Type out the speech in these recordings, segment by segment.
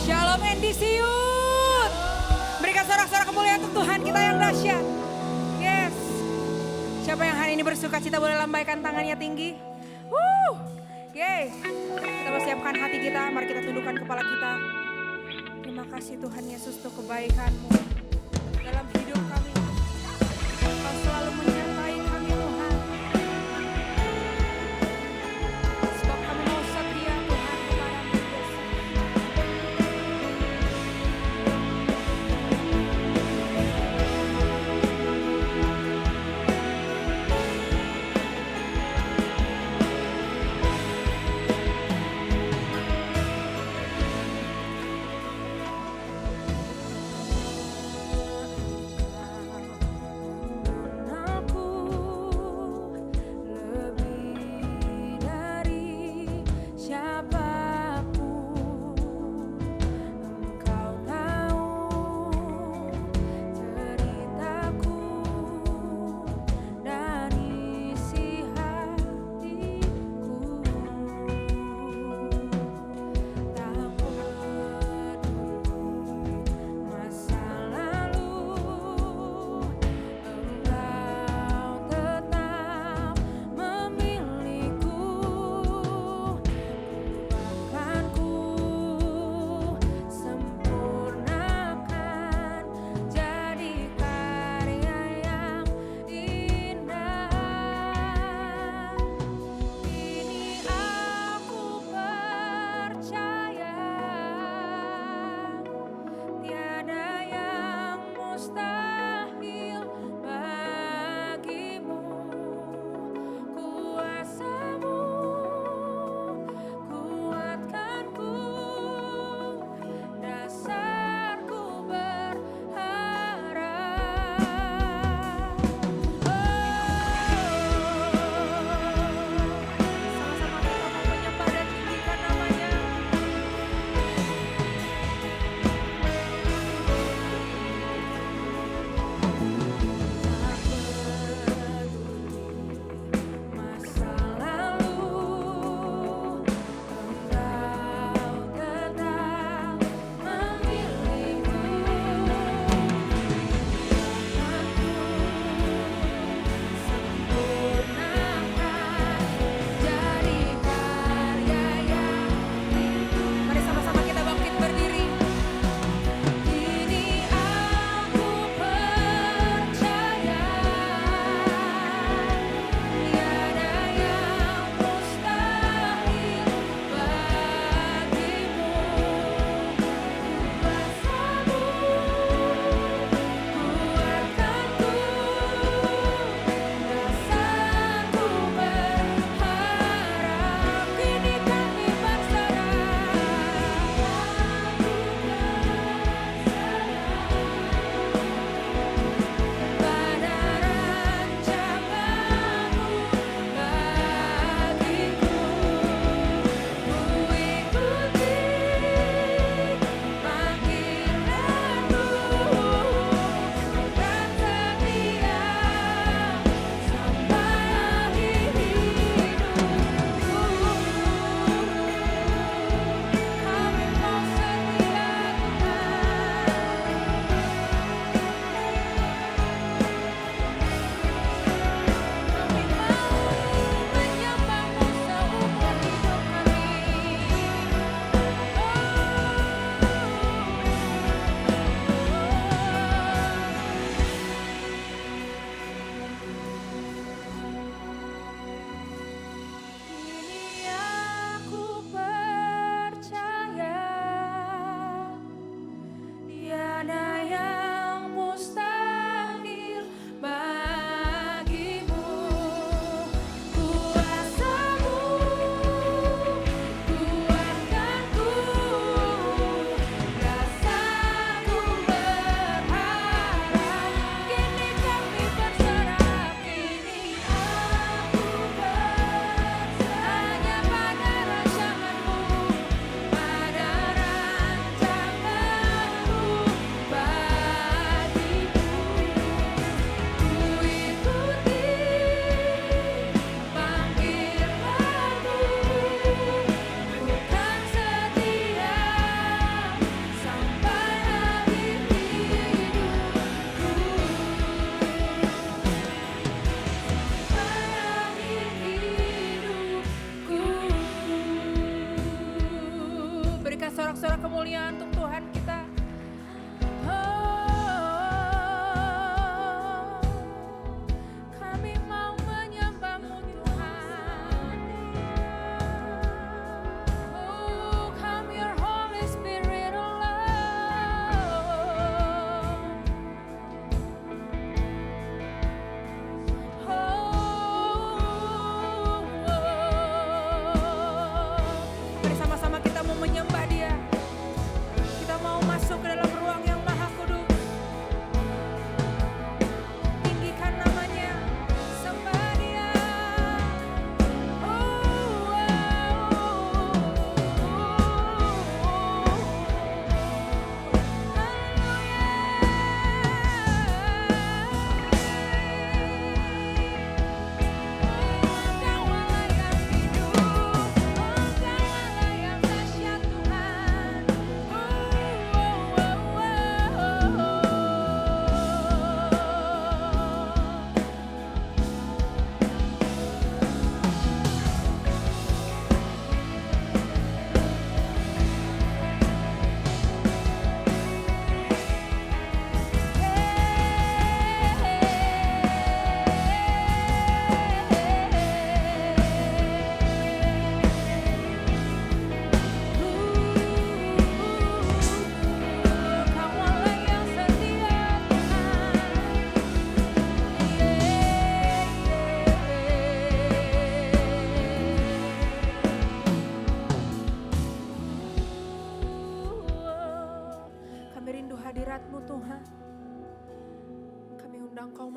Shalom Endisiut. Berikan sorak-sorak kemuliaan untuk Tuhan kita yang dahsyat. Yes. Siapa yang hari ini bersuka cita boleh lambaikan tangannya tinggi. Yeay. Kita persiapkan hati kita, mari kita tundukkan kepala kita. Terima kasih Tuhan Yesus untuk kebaikan-Mu dalam hidup kami. Kau selalu menyertai kami Tuhan. Sebab kami mau setia Tuhan kepada-Mu Yesus.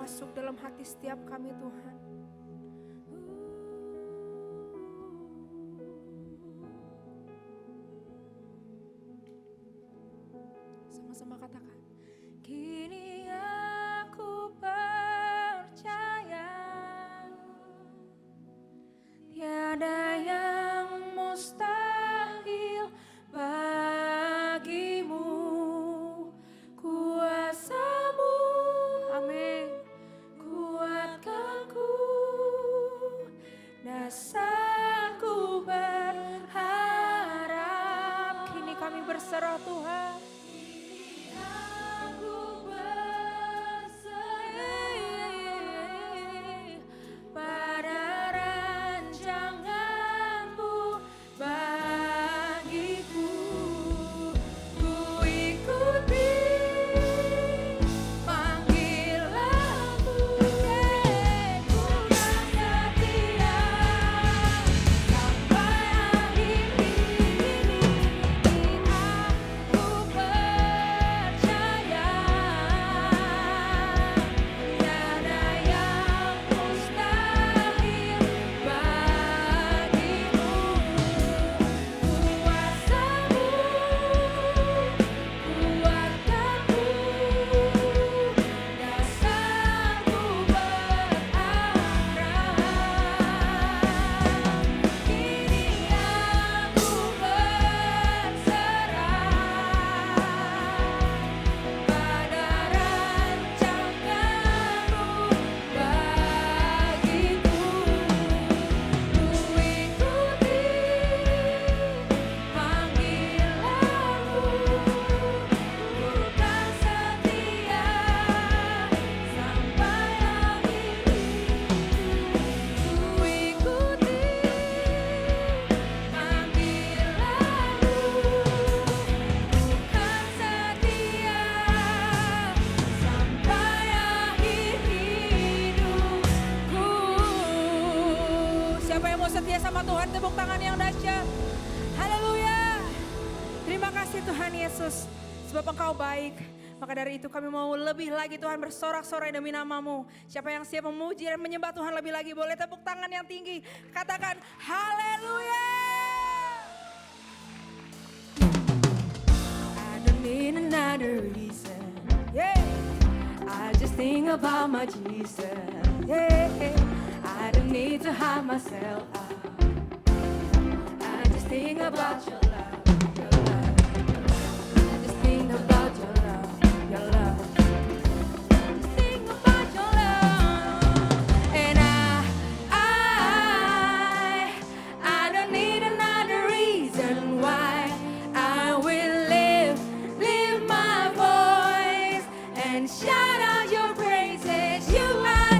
masuk dalam hati setiap kami Tuhan. Sama-sama katakan. Kini aku percaya tiada yang mustahil bagimu, kuasa-Mu, amin, kuatkanku, dasarku berharap. Kini kami berserah Tuhan. Setia sama Tuhan, tepuk tangan yang dahsyat. Haleluya. Terima kasih Tuhan Yesus, sebab Engkau baik. Maka dari itu kami mau lebih lagi Tuhan bersorak-sorai demi nama-Mu. Siapa yang siap memuji dan menyembah Tuhan lebih lagi, boleh tepuk tangan yang tinggi. Katakan haleluya. I don't need another reason. Yeah. I just think about my Jesus. Yeah. I don't need to hide myself out. I just think about your love, your love. I just think about your love, your love. I just think about your love. And I don't need another reason why I will live my voice and shout out your praises. You are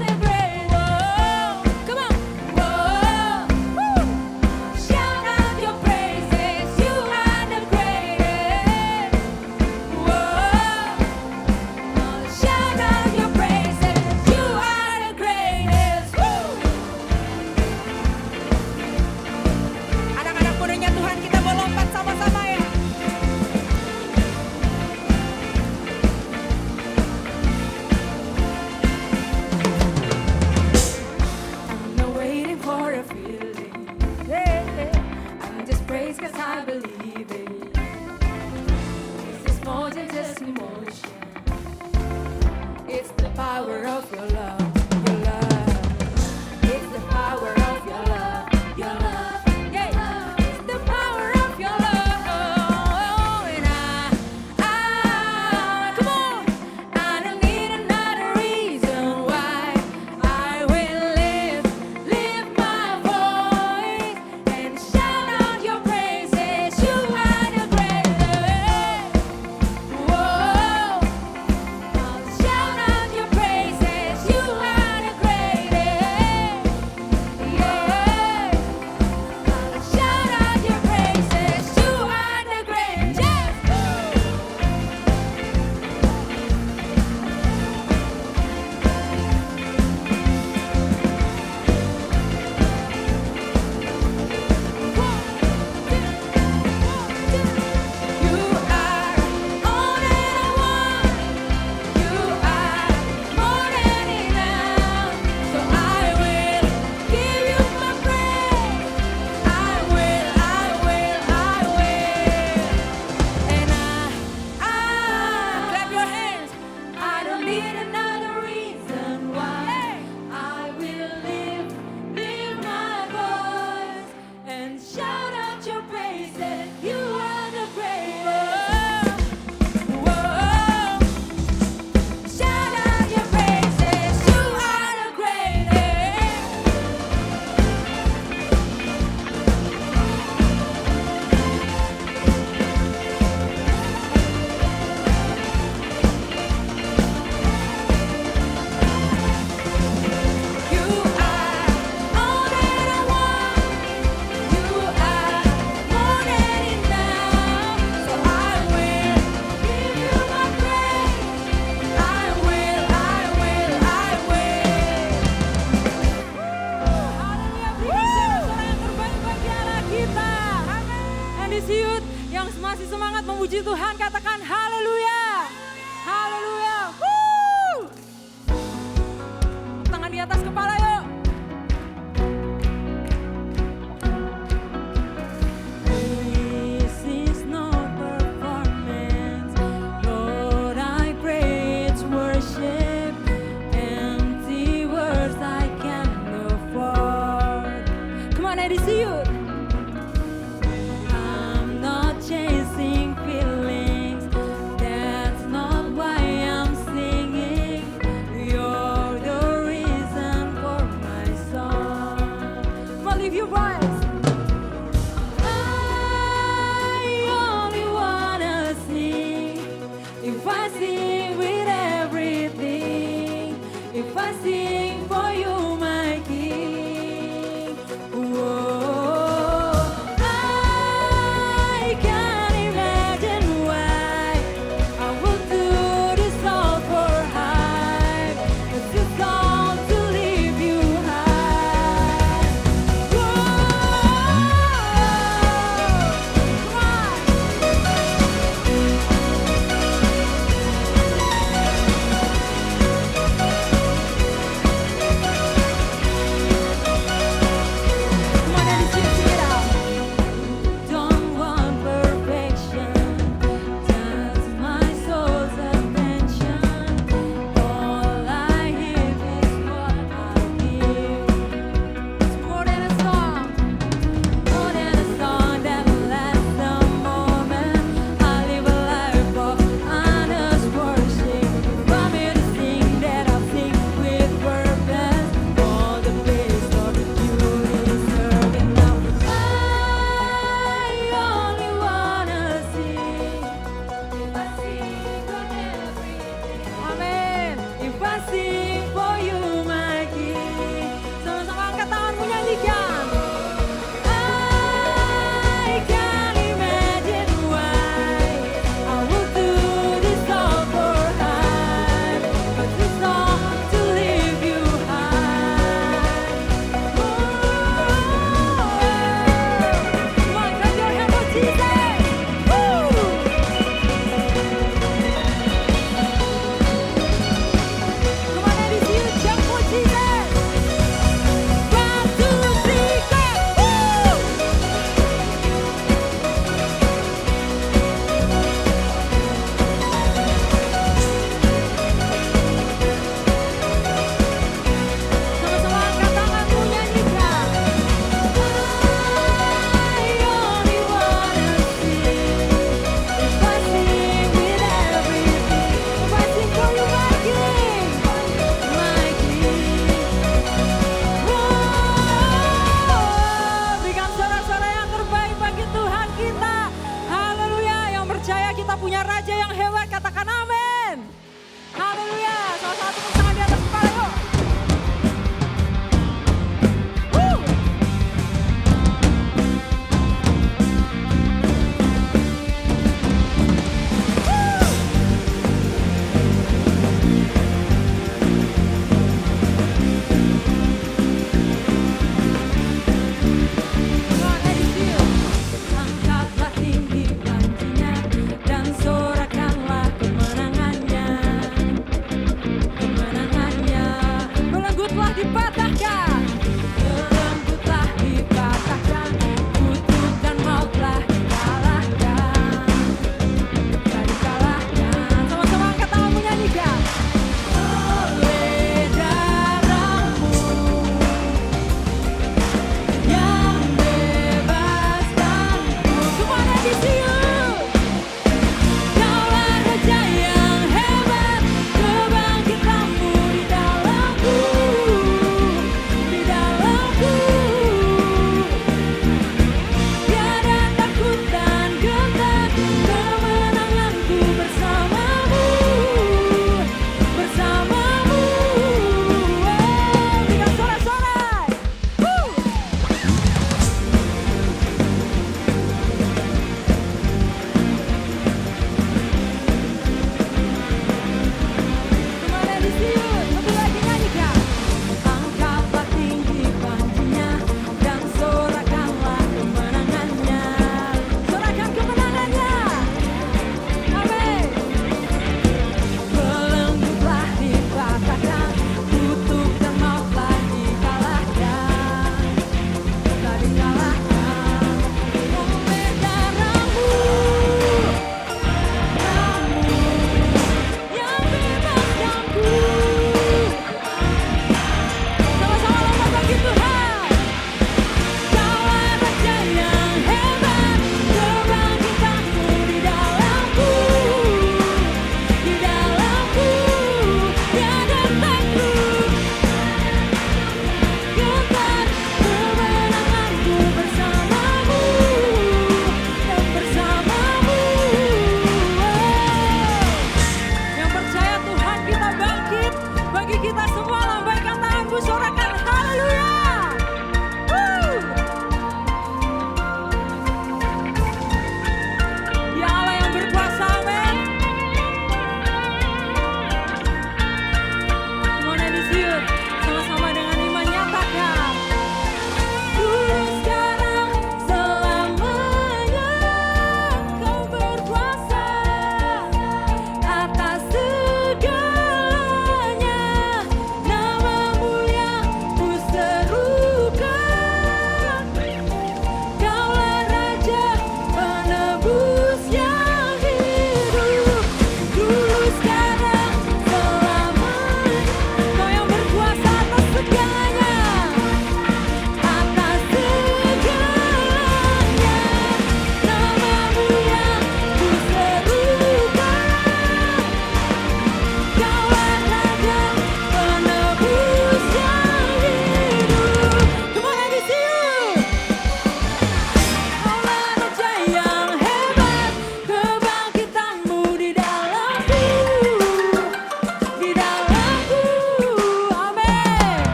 sing for you, my King. Whoa, I can't imagine why I would do this all for hype. It's just all to leave you high. Whoa, come on and sing it out. Don't want perfection, just my soul's attention. All I have is what I give. It's more than a song that lasts a moment. I live a life of honest worship. Want me to sing that I'll sing with purpose. All the praise, all the beauty, serving now. I only wanna sing if I sing on everything. Amin. If I sing for you, my King. Sama-sama angkat tanganmu nyanyikan. I can't imagine why I would do this all for hype, but this all to leave you high. Come on, clap your hands for Jesus. Woo! Come on, let me see you jump for Jesus. 1, 2, 3, go! Woo! Sama-sama angkat tanganmu nyanyikan. I only wanna sing if I sing with everything. If I sing for you, my King, my King. Wow, berikan sorak-sorak yang terbaik bagi Tuhan kita. Haleluya, yang percaya kita punya Raja yang hebat, katakan amin. Haleluya, sama-sama tepuk tangan di atas kepala yuk. Woo. Angkatlah tinggi panjinya dan sorakanlah kemenangannya. Kemenangannya belenggu dipatahkan. Belenggu dipatahkan. Kutuk dan mautlah dikalahkan. Dikalahkan. Sama-sama angkat tanganmu nyanyikan. Oleh darahmu yang bebaskanku. Semuanya di sini. Kaulah Raja yang hebat, kebangkitanmu di dalamku.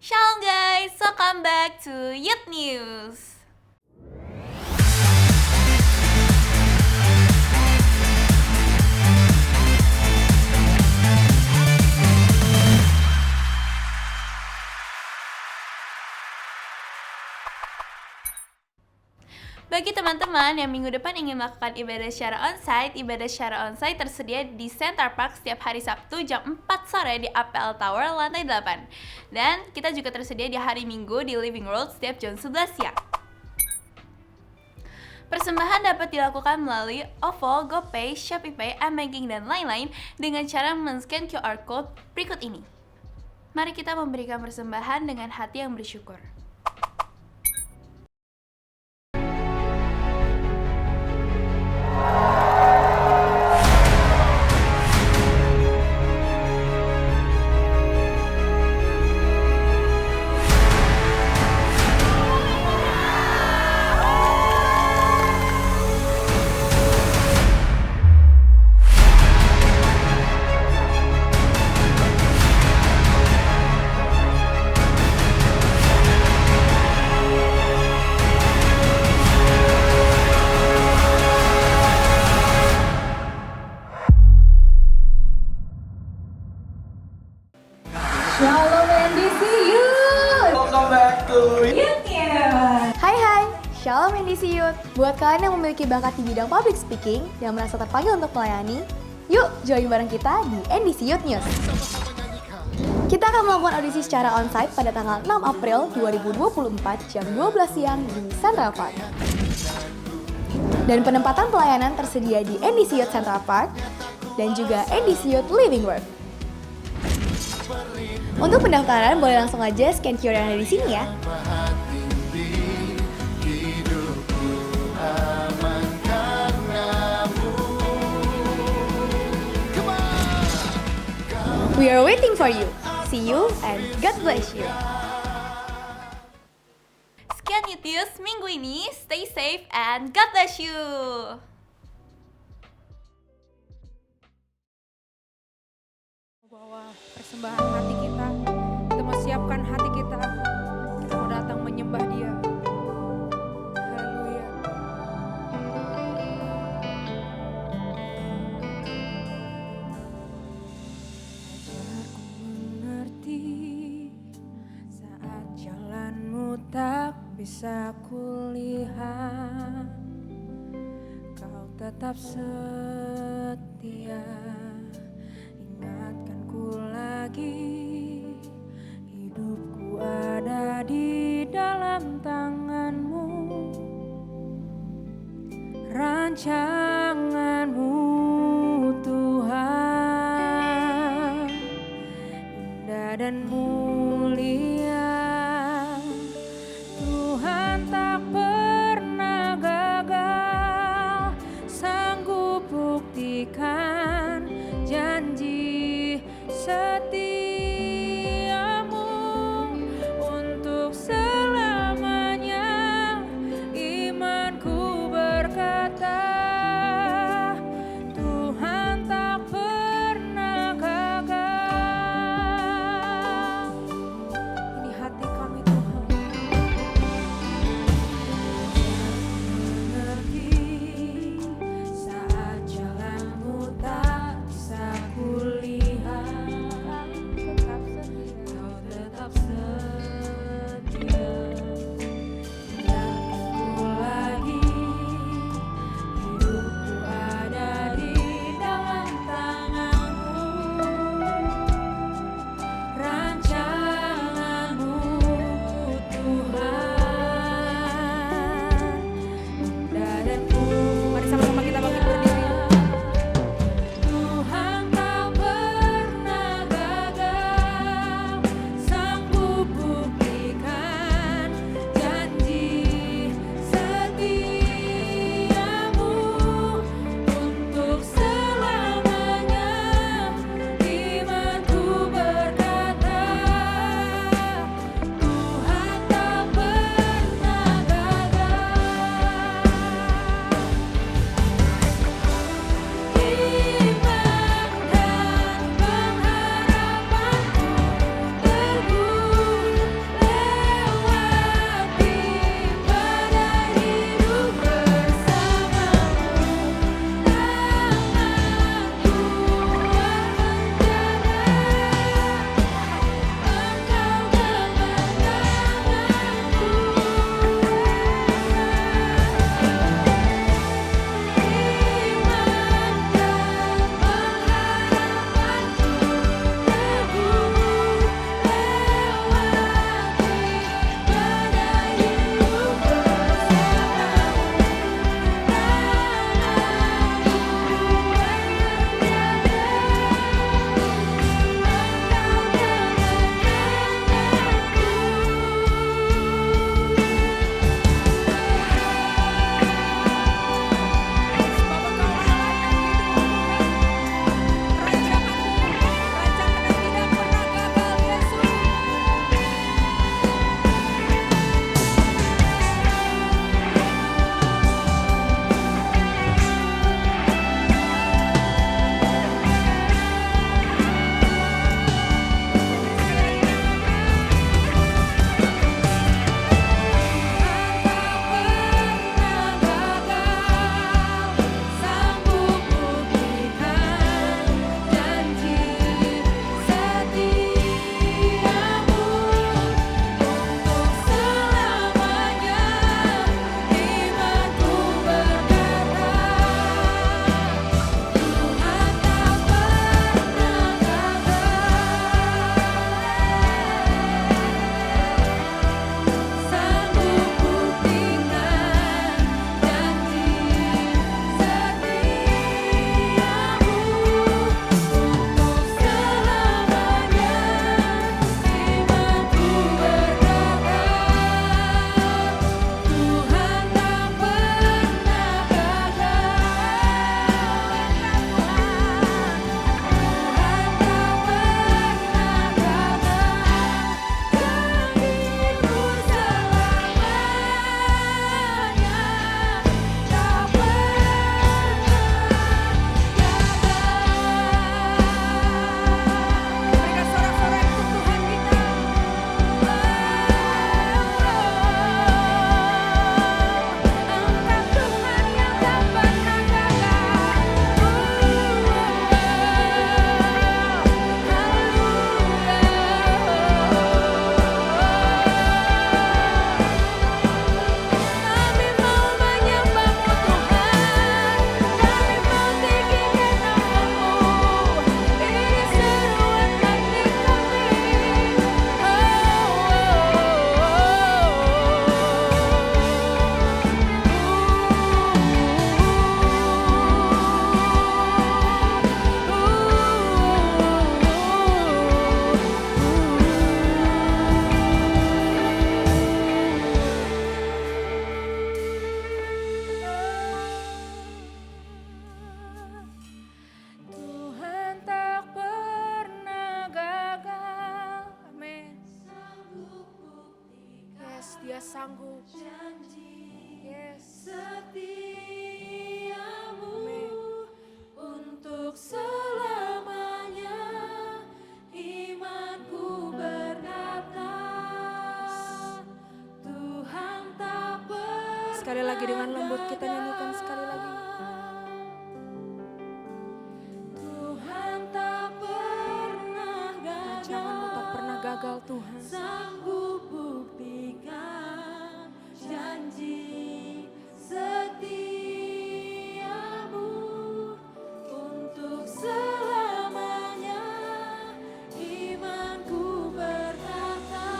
Shalom guys, welcome back to Youth News. Bagi teman-teman yang minggu depan ingin melakukan ibadah secara onsite tersedia di Center Park setiap hari Sabtu jam 4 sore di APL Tower lantai 8. Dan kita juga tersedia di hari Minggu di Living World setiap jam 11 siang. Persembahan dapat dilakukan melalui OVO, GoPay, ShopeePay, M-Banking, dan lain-lain dengan cara men-scan QR Code berikut ini. Mari kita memberikan persembahan dengan hati yang bersyukur. Shalom NDC Youth. Welcome back to Youth News. Hai, Shalom NDC Youth. Buat kalian yang memiliki bakat di bidang public speaking dan merasa terpanggil untuk melayani, yuk join bareng kita di NDC Youth News. Kita akan melakukan audisi secara onsite pada tanggal 6 April 2024 jam 12 siang di Central Park. Dan penempatan pelayanan tersedia di NDC Youth Central Park dan juga NDC Youth Living World. Untuk pendaftaran boleh langsung aja scan QR yang ada di sini ya. We are waiting for you. See you and God bless you. Sekian Youth News minggu ini, stay safe and God bless you. Bawa persembahan hati kita mau siapkan hati kita mau datang menyembah Dia. Haleluya. Ajarku mengerti saat jalanmu tak bisa kulihat, Kau tetap setia. Ingatkanku lagi, hidupku ada di dalam tangan-Mu. Rancangan-Mu Tuhan, indah dan mulia. Tuhan tak pernah gagal, sanggup buktikan janji setiamu untuk selamanya. Imanku berkata dia sanggup. Yes. Setiamu untuk selamanya, imanku berkata, Tuhan tak pernah. Sekali lagi dengan lembut kita nyanyikan sekali lagi. Tuhan tak pernah gagal. Janganmu tak pernah gagal Tuhan. Sanggup buktikan janji setiamu untuk selamanya, imanku berkata,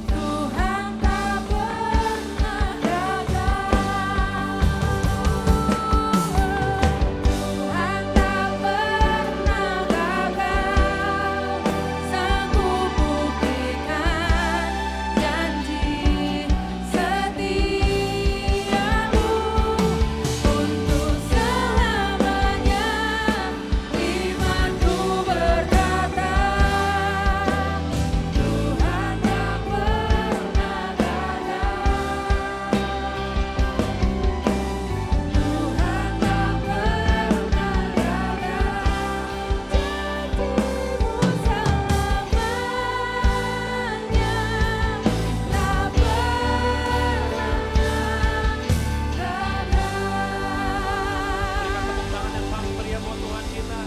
Tuhan tak pernah gagal. Tuhan tak pernah gagal. Sanggup buktikan janji setiamu untuk selamanya, imanku berkata, Tuhan tak pernah gagal. Tuhan tak pernah gagal. Janjimu selamanya tak pernah gagal. Tepuk tangan yang paling meriah buat Tuhan kita.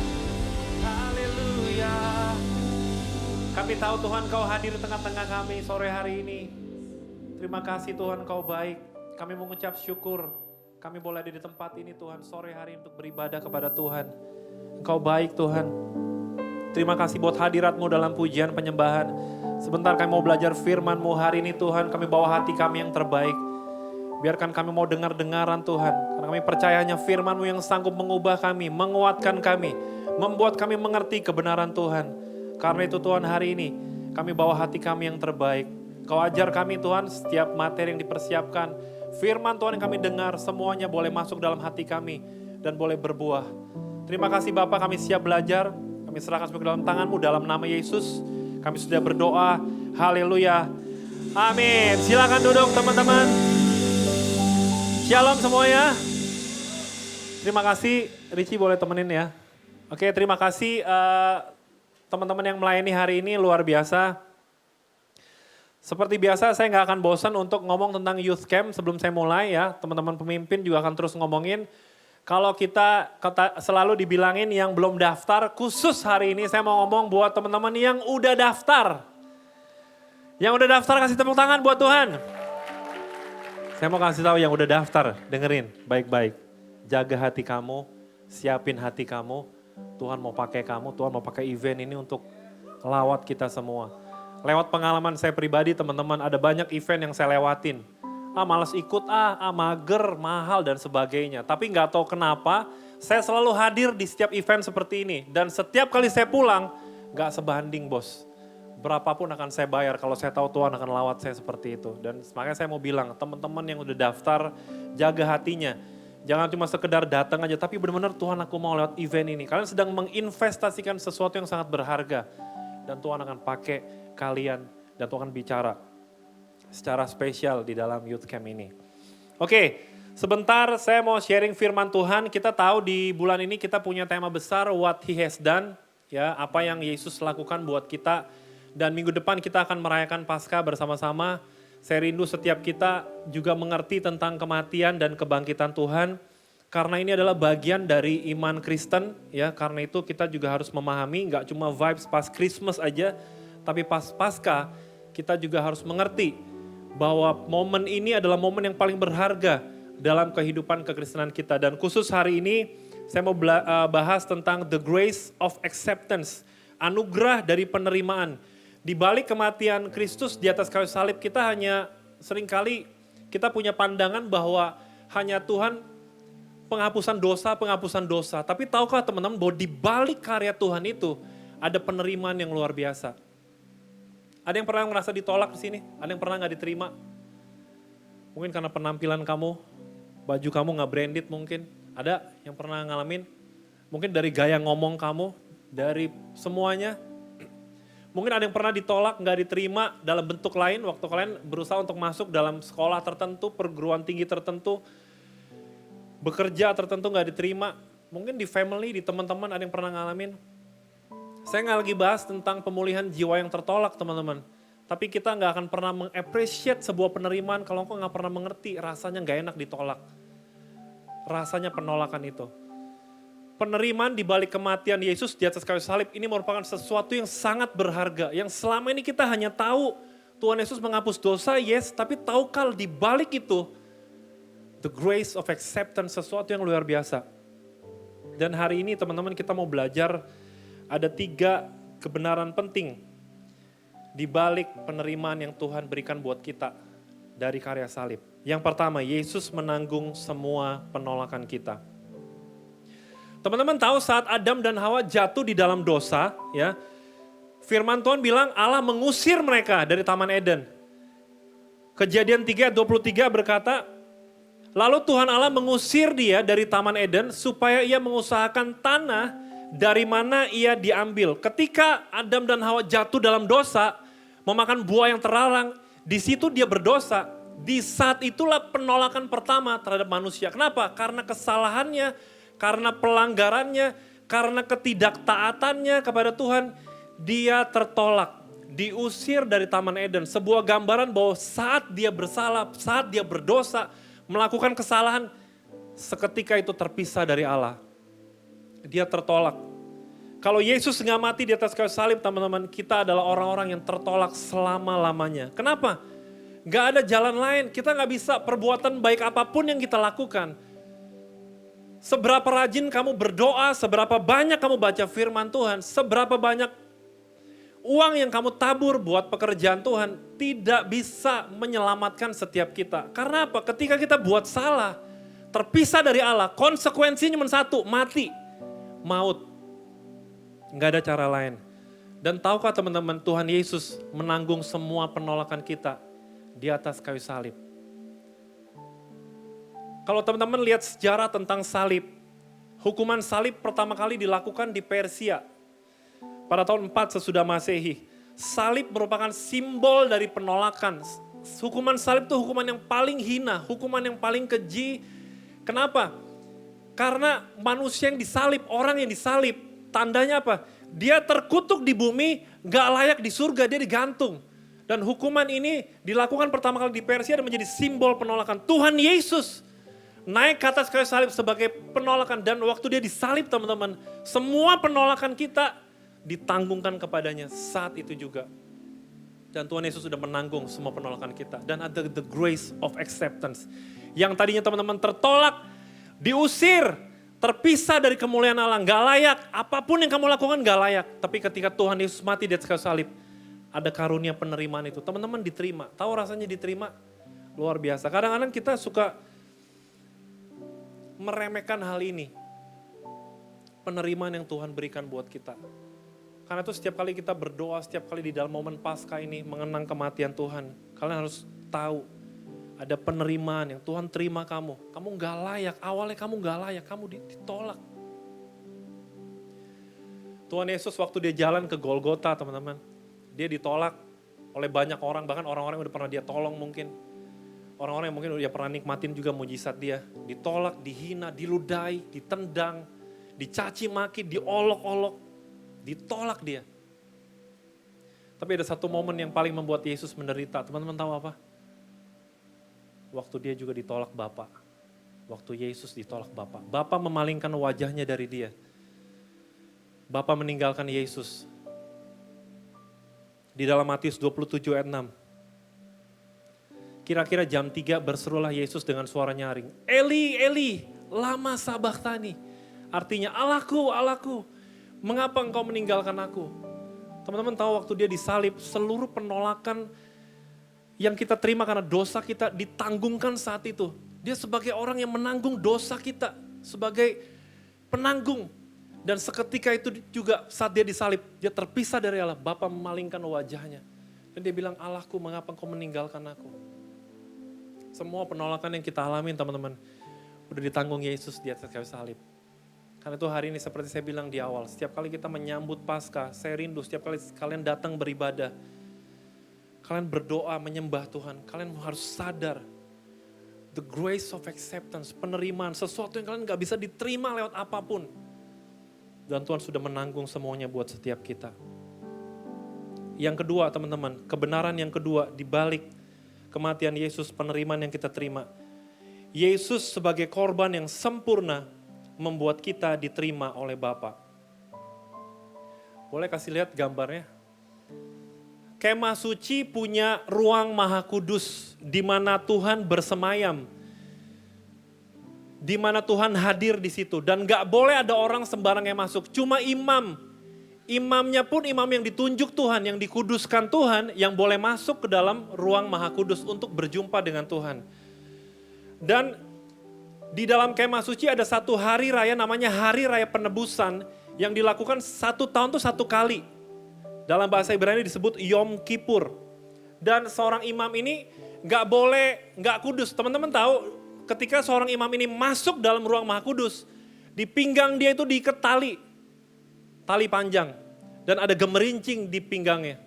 Haleluya. Kami tahu Tuhan Kau hadir di tengah-tengah kami sore hari ini. Terima kasih Tuhan Kau baik. Kami mengucap syukur. Kami boleh ada di tempat ini Tuhan sore hari untuk beribadah kepada Tuhan. Engkau baik Tuhan. Terima kasih buat hadirat-Mu dalam pujian penyembahan. Sebentar kami mau belajar firman-Mu hari ini Tuhan. Kami bawa hati kami yang terbaik. Biarkan kami mau dengar-dengaran Tuhan. Karena kami percaya hanya firman-Mu yang sanggup mengubah kami, menguatkan kami, membuat kami mengerti kebenaran Tuhan. Karena itu Tuhan hari ini kami bawa hati kami yang terbaik. Kau ajar kami Tuhan setiap materi yang dipersiapkan. Firman Tuhan yang kami dengar semuanya boleh masuk dalam hati kami dan boleh berbuah. Terima kasih Bapak, kami siap belajar. Kami serahkan semua ke dalam tangan-Mu dalam nama Yesus. Kami sudah berdoa. Haleluya. Amin. Silakan duduk teman-teman. Shalom semuanya. Terima kasih, Richie boleh temenin ya. Oke, terima kasih teman-teman yang melayani hari ini luar biasa. Seperti biasa saya nggak akan bosan untuk ngomong tentang youth camp sebelum saya mulai ya. Teman-teman pemimpin juga akan terus ngomongin. Kalau kita selalu dibilangin yang belum daftar, khusus hari ini saya mau ngomong buat teman-teman yang udah daftar. Yang udah daftar kasih tepuk tangan buat Tuhan. Saya mau kasih tahu yang udah daftar, dengerin baik-baik. Jaga hati kamu, siapin hati kamu. Tuhan mau pakai kamu, Tuhan mau pakai event ini untuk lawat kita semua. Lewat pengalaman saya pribadi teman-teman, ada banyak event yang saya lewatin. Malas ikut, mager, mahal dan sebagainya. Tapi nggak tahu kenapa, saya selalu hadir di setiap event seperti ini. Dan setiap kali saya pulang, nggak sebanding bos. Berapapun akan saya bayar kalau saya tahu Tuhan akan lawat saya seperti itu. Dan makanya saya mau bilang, teman-teman yang udah daftar, jaga hatinya. Jangan cuma sekedar datang aja, tapi benar-benar Tuhan aku mau lewat event ini. Kalian sedang menginvestasikan sesuatu yang sangat berharga. Dan Tuhan akan pakai kalian, dan Tuhan bicara secara spesial di dalam youth camp ini. Oke, sebentar saya mau sharing firman Tuhan. Kita tahu di bulan ini kita punya tema besar, What He Has Done. Ya, apa yang Yesus lakukan buat kita. Dan minggu depan kita akan merayakan Paskah bersama-sama. Saya rindu setiap kita juga mengerti tentang kematian dan kebangkitan Tuhan. Karena ini adalah bagian dari iman Kristen. Ya, karena itu kita juga harus memahami, nggak cuma vibes pas Christmas aja. Tapi pas Paskah kita juga harus mengerti bahwa momen ini adalah momen yang paling berharga dalam kehidupan kekristenan kita. Dan khusus hari ini saya mau bahas tentang the grace of acceptance. Anugerah dari penerimaan. Di balik kematian Kristus di atas kayu salib kita hanya seringkali kita punya pandangan bahwa hanya Tuhan penghapusan dosa. Tapi tahukah teman-teman bahwa di balik karya Tuhan itu ada penerimaan yang luar biasa. Ada yang pernah merasa ditolak di sini? Ada yang pernah gak diterima? Mungkin karena penampilan kamu, baju kamu gak branded mungkin. Ada yang pernah ngalamin? Mungkin dari gaya ngomong kamu, dari semuanya. Mungkin ada yang pernah ditolak, nggak diterima dalam bentuk lain waktu kalian berusaha untuk masuk dalam sekolah tertentu, perguruan tinggi tertentu, bekerja tertentu nggak diterima. Mungkin di family, di teman-teman ada yang pernah ngalamin. Saya nggak lagi bahas tentang pemulihan jiwa yang tertolak teman-teman. Tapi kita nggak akan pernah meng-appreciate sebuah penerimaan kalau engkau nggak pernah mengerti rasanya nggak enak ditolak. Rasanya penolakan itu. Penerimaan di balik kematian Yesus di atas kayu salib ini merupakan sesuatu yang sangat berharga. Yang selama ini kita hanya tahu Tuhan Yesus menghapus dosa, yes. Tapi tahukah di balik itu, the grace of acceptance, sesuatu yang luar biasa. Dan hari ini teman-teman kita mau belajar ada 3 kebenaran penting di balik penerimaan yang Tuhan berikan buat kita dari karya salib. Yang pertama, Yesus menanggung semua penolakan kita. Teman-teman tahu saat Adam dan Hawa jatuh di dalam dosa, ya, firman Tuhan bilang Allah mengusir mereka dari Taman Eden. Kejadian 3 ayat 23 berkata, lalu Tuhan Allah mengusir dia dari Taman Eden supaya ia mengusahakan tanah dari mana ia diambil. Ketika Adam dan Hawa jatuh dalam dosa, memakan buah yang terlarang, di situ dia berdosa. Di saat itulah penolakan pertama terhadap manusia. Kenapa? Karena kesalahannya, karena pelanggarannya, karena ketidaktaatannya kepada Tuhan, dia tertolak, diusir dari Taman Eden. Sebuah gambaran bahwa saat dia bersalah, saat dia berdosa, melakukan kesalahan, seketika itu terpisah dari Allah. Dia tertolak. Kalau Yesus nggak mati di atas kayu salib, teman-teman, kita adalah orang-orang yang tertolak selama-lamanya. Kenapa? Nggak ada jalan lain, kita nggak bisa perbuatan baik apapun yang kita lakukan. Seberapa rajin kamu berdoa, seberapa banyak kamu baca firman Tuhan, seberapa banyak uang yang kamu tabur buat pekerjaan Tuhan, tidak bisa menyelamatkan setiap kita. Karena apa? Ketika kita buat salah, terpisah dari Allah, konsekuensinya cuma satu, mati, maut. Nggak ada cara lain. Dan tahukah teman-teman, Tuhan Yesus menanggung semua penolakan kita di atas kayu salib. Kalau teman-teman lihat sejarah tentang salib, hukuman salib pertama kali dilakukan di Persia pada tahun 4 sesudah Masehi. Salib merupakan simbol dari penolakan. Hukuman salib itu hukuman yang paling hina, hukuman yang paling keji. Kenapa? Karena manusia yang disalib, orang yang disalib, tandanya apa? Dia terkutuk di bumi, gak layak di surga, dia digantung. Dan hukuman ini dilakukan pertama kali di Persia dan menjadi simbol penolakan. Tuhan Yesus naik ke atas kayu salib sebagai penolakan, dan waktu dia disalib teman-teman, semua penolakan kita ditanggungkan kepadanya saat itu juga. Dan Tuhan Yesus sudah menanggung semua penolakan kita. Dan ada the grace of acceptance. Yang tadinya teman-teman tertolak, diusir, terpisah dari kemuliaan Allah, gak layak, apapun yang kamu lakukan gak layak. Tapi ketika Tuhan Yesus mati di atas kayu salib, ada karunia penerimaan itu. Teman-teman diterima, tahu rasanya diterima? Luar biasa. Kadang-kadang kita suka meremehkan hal ini. Penerimaan yang Tuhan berikan buat kita. Karena itu setiap kali kita berdoa, setiap kali di dalam momen Paskah ini mengenang kematian Tuhan, kalian harus tahu ada penerimaan yang Tuhan terima kamu. Kamu gak layak, awalnya kamu gak layak, kamu ditolak. Tuhan Yesus waktu dia jalan ke Golgota teman-teman, dia ditolak oleh banyak orang, bahkan orang-orang yang udah pernah dia tolong mungkin. Orang-orang yang mungkin udah pernah nikmatin juga mujizat dia. Ditolak, dihina, diludahi, ditendang, dicaci maki, diolok-olok. Ditolak dia. Tapi ada satu momen yang paling membuat Yesus menderita. Teman-teman tahu apa? Waktu dia juga ditolak Bapa. Waktu Yesus ditolak Bapa. Bapa memalingkan wajahnya dari dia. Bapa meninggalkan Yesus. Di dalam Matius 27 ayat 6. Kira-kira jam 3 berserulah Yesus dengan suara nyaring. Eli, Eli, lama sabachthani. Artinya, Allahku, Allahku, mengapa engkau meninggalkan aku? Teman-teman tahu waktu dia disalib, seluruh penolakan yang kita terima karena dosa kita ditanggungkan saat itu. Dia sebagai orang yang menanggung dosa kita, sebagai penanggung. Dan seketika itu juga saat dia disalib, dia terpisah dari Allah. Bapa memalingkan wajahnya. Dan dia bilang, Allahku, mengapa engkau meninggalkan aku? Semua penolakan yang kita alami teman-teman, udah ditanggung Yesus di atas kayu salib. Karena itu hari ini seperti saya bilang di awal, setiap kali kita menyambut Paskah, saya rindu setiap kali kalian datang beribadah, kalian berdoa menyembah Tuhan, kalian harus sadar the grace of acceptance, penerimaan, sesuatu yang kalian gak bisa diterima lewat apapun. Dan Tuhan sudah menanggung semuanya buat setiap kita. Yang kedua teman-teman, kebenaran yang kedua di balik kematian Yesus, penerimaan yang kita terima. Yesus sebagai korban yang sempurna membuat kita diterima oleh Bapa. Boleh kasih lihat gambarnya? Kemah suci punya ruang maha kudus di mana Tuhan bersemayam. Di mana Tuhan hadir di situ. Dan gak boleh ada orang sembarang yang masuk. Cuma imam. Imamnya pun imam yang ditunjuk Tuhan, yang dikuduskan Tuhan, yang boleh masuk ke dalam ruang maha kudus untuk berjumpa dengan Tuhan. Dan di dalam kemah suci ada satu hari raya namanya Hari Raya Penebusan yang dilakukan 1 tahun tuh 1 kali. Dalam bahasa Ibrani disebut Yom Kippur. Dan seorang imam ini gak kudus. Teman-teman tahu ketika seorang imam ini masuk dalam ruang maha kudus, di pinggang dia itu diikat tali panjang. Dan ada gemerincing di pinggangnya.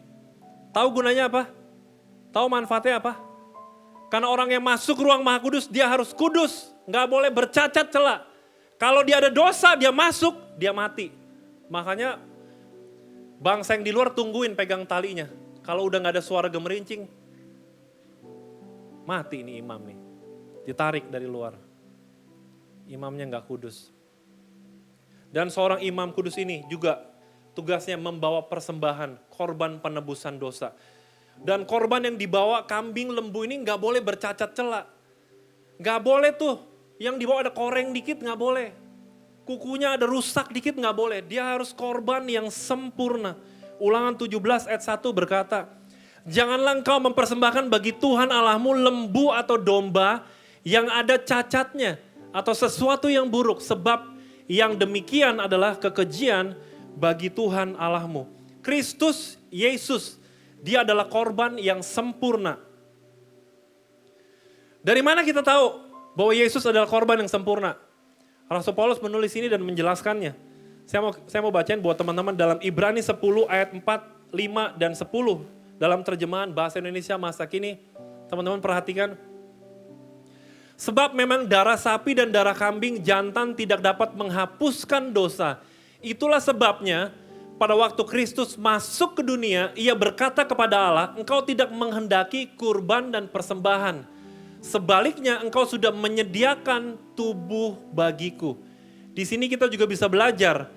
Tahu gunanya apa? Tahu manfaatnya apa? Karena orang yang masuk ruang maha kudus dia harus kudus. Gak boleh bercacat celah. Kalau dia ada dosa, dia masuk, dia mati. Makanya bangsa yang di luar tungguin pegang talinya. Kalau udah gak ada suara gemerincing, mati nih imam nih. Ditarik dari luar. Imamnya gak kudus. Dan seorang imam kudus ini juga tugasnya membawa persembahan, korban penebusan dosa. Dan korban yang dibawa kambing lembu ini gak boleh bercacat celah. Gak boleh tuh. Yang dibawa ada koreng dikit gak boleh. Kukunya ada rusak dikit gak boleh. Dia harus korban yang sempurna. Ulangan 17 ayat 1 berkata, janganlah engkau mempersembahkan bagi Tuhan Allahmu lembu atau domba yang ada cacatnya atau sesuatu yang buruk. Sebab yang demikian adalah kekejian bagi Tuhan Allahmu. Kristus Yesus, dia adalah korban yang sempurna. Dari mana kita tahu bahwa Yesus adalah korban yang sempurna? Rasul Paulus menulis ini dan menjelaskannya. Saya mau bacain buat teman-teman dalam Ibrani 10 ayat 4, 5, dan 10. Dalam terjemahan bahasa Indonesia masa kini. Teman-teman perhatikan. Sebab memang darah sapi dan darah kambing jantan tidak dapat menghapuskan dosa. Itulah sebabnya pada waktu Kristus masuk ke dunia, ia berkata kepada Allah, engkau tidak menghendaki kurban dan persembahan. Sebaliknya engkau sudah menyediakan tubuh bagiku. Di sini kita juga bisa belajar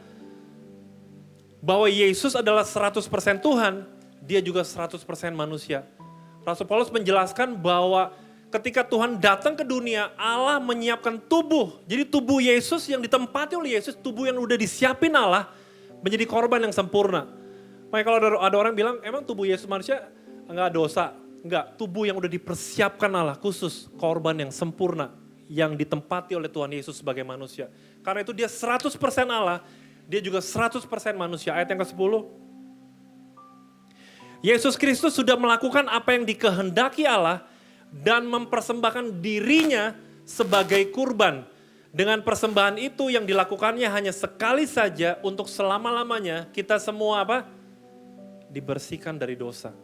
bahwa Yesus adalah 100% Tuhan, dia juga 100% manusia. Rasul Paulus menjelaskan bahwa ketika Tuhan datang ke dunia, Allah menyiapkan tubuh. Jadi tubuh Yesus yang ditempati oleh Yesus, tubuh yang udah disiapin Allah, menjadi korban yang sempurna. Makanya kalau ada orang bilang, emang tubuh Yesus manusia enggak dosa? Enggak, tubuh yang udah dipersiapkan Allah khusus, korban yang sempurna, yang ditempati oleh Tuhan Yesus sebagai manusia. Karena itu dia 100% Allah, dia juga 100% manusia. Ayat yang ke-10. Yesus Kristus sudah melakukan apa yang dikehendaki Allah dan mempersembahkan dirinya sebagai kurban. Dengan persembahan itu yang dilakukannya hanya sekali saja untuk selama-lamanya kita semua apa? Dibersihkan dari dosa.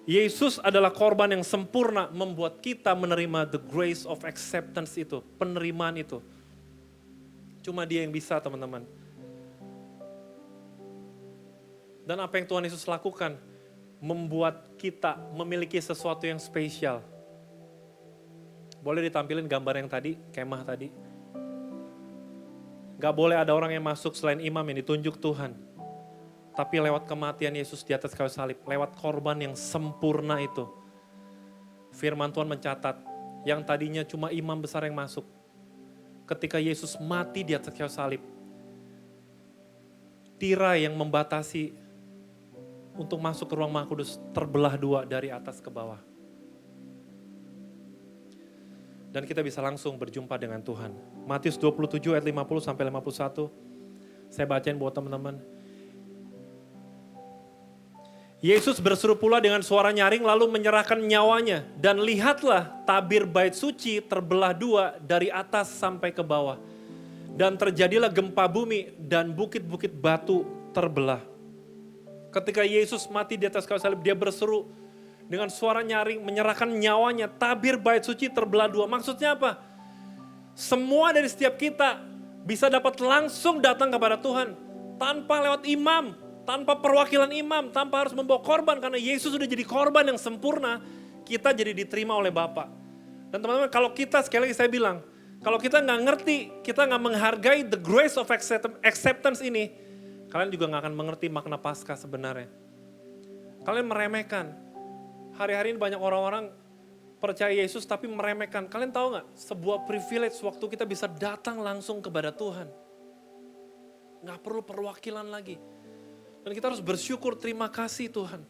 Yesus adalah korban yang sempurna membuat kita menerima the grace of acceptance itu, penerimaan itu. Cuma dia yang bisa teman-teman. Dan apa yang Tuhan Yesus lakukan? Membuat kita memiliki sesuatu yang spesial. Boleh ditampilin gambar yang tadi, kemah tadi. Gak boleh ada orang yang masuk selain imam yang ditunjuk Tuhan. Tapi lewat kematian Yesus di atas kayu salib, lewat korban yang sempurna itu. Firman Tuhan mencatat, yang tadinya cuma imam besar yang masuk. Ketika Yesus mati di atas kayu salib, tirai yang membatasi untuk masuk ke ruang Maha Kudus terbelah dua dari atas ke bawah. Dan kita bisa langsung berjumpa dengan Tuhan. Matius 27 ayat 50 sampai 51. Saya bacain buat teman-teman. Yesus berseru pula dengan suara nyaring lalu menyerahkan nyawanya. Dan lihatlah tabir bait suci terbelah dua dari atas sampai ke bawah. Dan terjadilah gempa bumi dan bukit-bukit batu terbelah. Ketika Yesus mati di atas kayu salib, dia berseru dengan suara nyaring, menyerahkan nyawanya. Tabir bait suci terbelah dua. Maksudnya apa? Semua dari setiap kita bisa dapat langsung datang kepada Tuhan. Tanpa lewat imam, tanpa perwakilan imam, tanpa harus membawa korban. Karena Yesus sudah jadi korban yang sempurna, kita jadi diterima oleh Bapa. Dan teman-teman, kalau kita, sekali lagi saya bilang, kalau kita nggak ngerti, kita nggak menghargai the grace of acceptance ini, kalian juga nggak akan mengerti makna Paskah sebenarnya. Kalian meremehkan. Hari-hari ini banyak orang-orang percaya Yesus tapi meremehkan. Kalian tahu nggak, sebuah privilege waktu kita bisa datang langsung kepada Tuhan. Nggak perlu perwakilan lagi. Dan kita harus bersyukur, terima kasih Tuhan.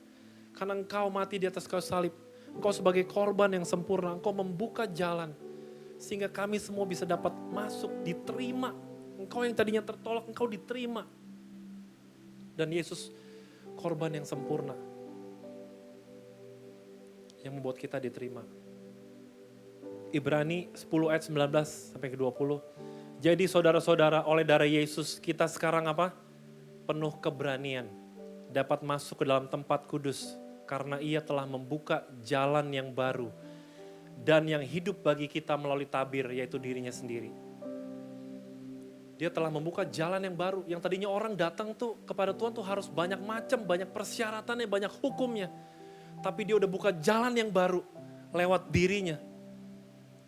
Karena Engkau mati di atas kayu salib. Engkau sebagai korban yang sempurna, Engkau membuka jalan. Sehingga kami semua bisa dapat masuk, diterima. Engkau yang tadinya tertolak, Engkau diterima. Dan Yesus korban yang sempurna. Yang membuat kita diterima. Ibrani 10 ayat 19 sampai ke 20. Jadi saudara-saudara, oleh darah Yesus kita sekarang apa? Penuh keberanian. Dapat masuk ke dalam tempat kudus. Karena ia telah membuka jalan yang baru. Dan yang hidup bagi kita melalui tabir, yaitu dirinya sendiri. Dia telah membuka jalan yang baru. Yang tadinya orang datang tuh kepada Tuhan tuh harus banyak macam, banyak persyaratannya, banyak hukumnya. Tapi dia udah buka jalan yang baru lewat dirinya.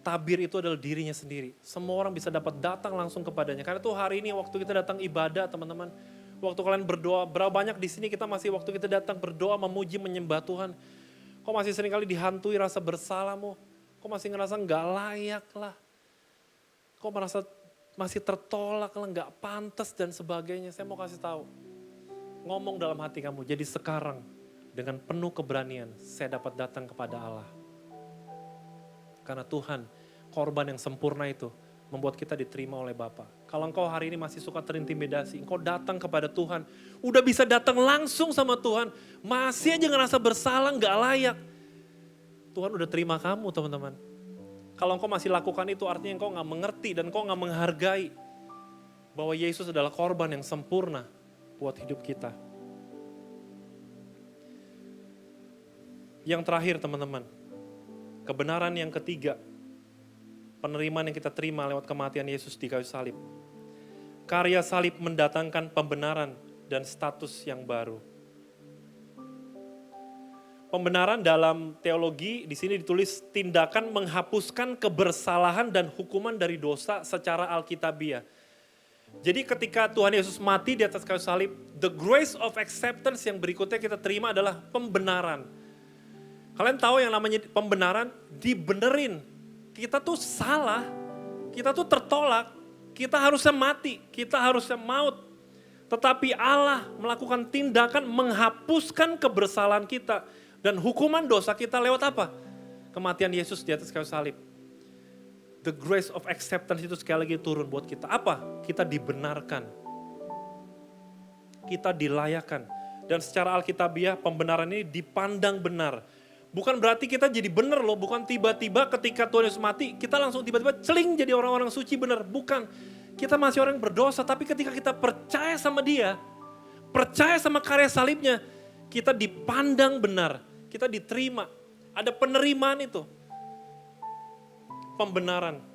Tabir itu adalah dirinya sendiri. Semua orang bisa dapat datang langsung kepadanya. Karena tuh hari ini waktu kita datang ibadah teman-teman. Waktu kalian berdoa, berapa banyak di sini kita masih waktu kita datang berdoa, memuji, menyembah Tuhan. Kok masih sering kali dihantui rasa bersalahmu? Kok masih ngerasa nggak layak lah? Kok merasa masih tertolak lah, nggak pantas dan sebagainya? Saya mau kasih tahu, ngomong dalam hati kamu. Jadi sekarang dengan penuh keberanian saya dapat datang kepada Allah. Karena Tuhan, korban yang sempurna itu membuat kita diterima oleh Bapa. Kalau engkau hari ini masih suka terintimidasi, engkau datang kepada Tuhan, udah bisa datang langsung sama Tuhan, masih aja ngerasa bersalah, nggak layak. Tuhan udah terima kamu teman-teman. Kalau engkau masih lakukan itu artinya engkau gak mengerti dan engkau gak menghargai bahwa Yesus adalah korban yang sempurna buat hidup kita. Yang terakhir teman-teman, kebenaran yang ketiga, penerimaan yang kita terima lewat kematian Yesus di kayu salib. Karya salib mendatangkan pembenaran dan status yang baru. Pembenaran dalam teologi di sini ditulis tindakan menghapuskan kebersalahan dan hukuman dari dosa secara alkitabiah. Jadi ketika Tuhan Yesus mati di atas kayu salib, the grace of acceptance yang berikutnya kita terima adalah pembenaran. Kalian tahu yang namanya pembenaran, dibenerin. Kita tuh salah, kita tuh tertolak, kita harusnya mati, kita harusnya maut. Tetapi Allah melakukan tindakan menghapuskan kebersalahan kita. Dan hukuman dosa kita lewat apa? Kematian Yesus di atas kayu salib. The grace of acceptance itu sekali lagi turun buat kita. Apa? Kita dibenarkan. Kita dilayakan. Dan secara alkitabiah pembenaran ini dipandang benar. Bukan berarti kita jadi benar loh. Bukan tiba-tiba ketika Tuhan Yesus mati, kita langsung tiba-tiba celing jadi orang-orang suci benar. Bukan. Kita masih orang yang berdosa. Tapi ketika kita percaya sama Dia, percaya sama karya salibnya, kita dipandang benar. Kita diterima, ada penerimaan itu. Pembenaran.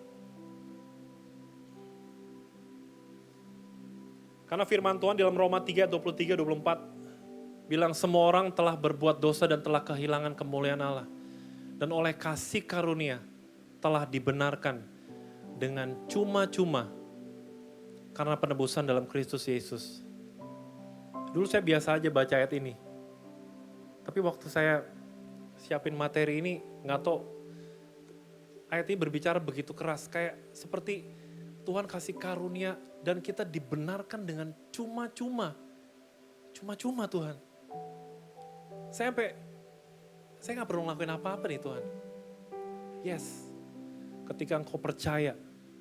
Karena firman Tuhan dalam Roma 3, 23, 24, bilang semua orang telah berbuat dosa dan telah kehilangan kemuliaan Allah. Dan oleh kasih karunia telah dibenarkan dengan cuma-cuma karena penebusan dalam Kristus Yesus. Dulu saya biasa aja baca ayat ini. Tapi waktu saya siapin materi ini, gak tahu ayat ini berbicara begitu keras. Kayak seperti Tuhan kasih karunia dan kita dibenarkan dengan cuma-cuma. Cuma-cuma Tuhan. Saya gak perlu ngelakuin apa-apa nih Tuhan. Yes, ketika engkau percaya,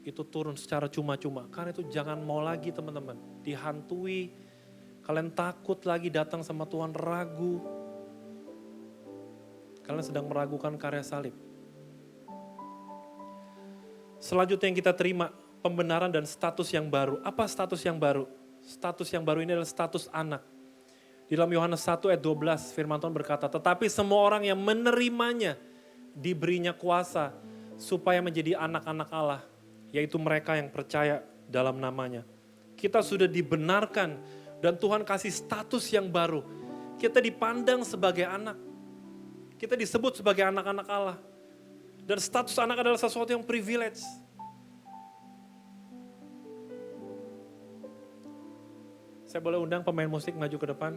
itu turun secara cuma-cuma. Karena itu jangan mau lagi teman-teman, dihantui. Kalian takut lagi datang sama Tuhan, ragu. Kalian sedang meragukan karya salib. Selanjutnya yang kita terima, pembenaran dan status yang baru. Apa status yang baru? Status yang baru ini adalah status anak. Di dalam Yohanes 1 ayat 12 firman Tuhan berkata, tetapi semua orang yang menerimanya diberinya kuasa supaya menjadi anak-anak Allah, yaitu mereka yang percaya dalam namanya. Kita sudah dibenarkan dan Tuhan kasih status yang baru. Kita dipandang sebagai anak. Kita disebut sebagai anak-anak Allah. Dan status anak adalah sesuatu yang privilege. Saya boleh undang pemain musik maju ke depan.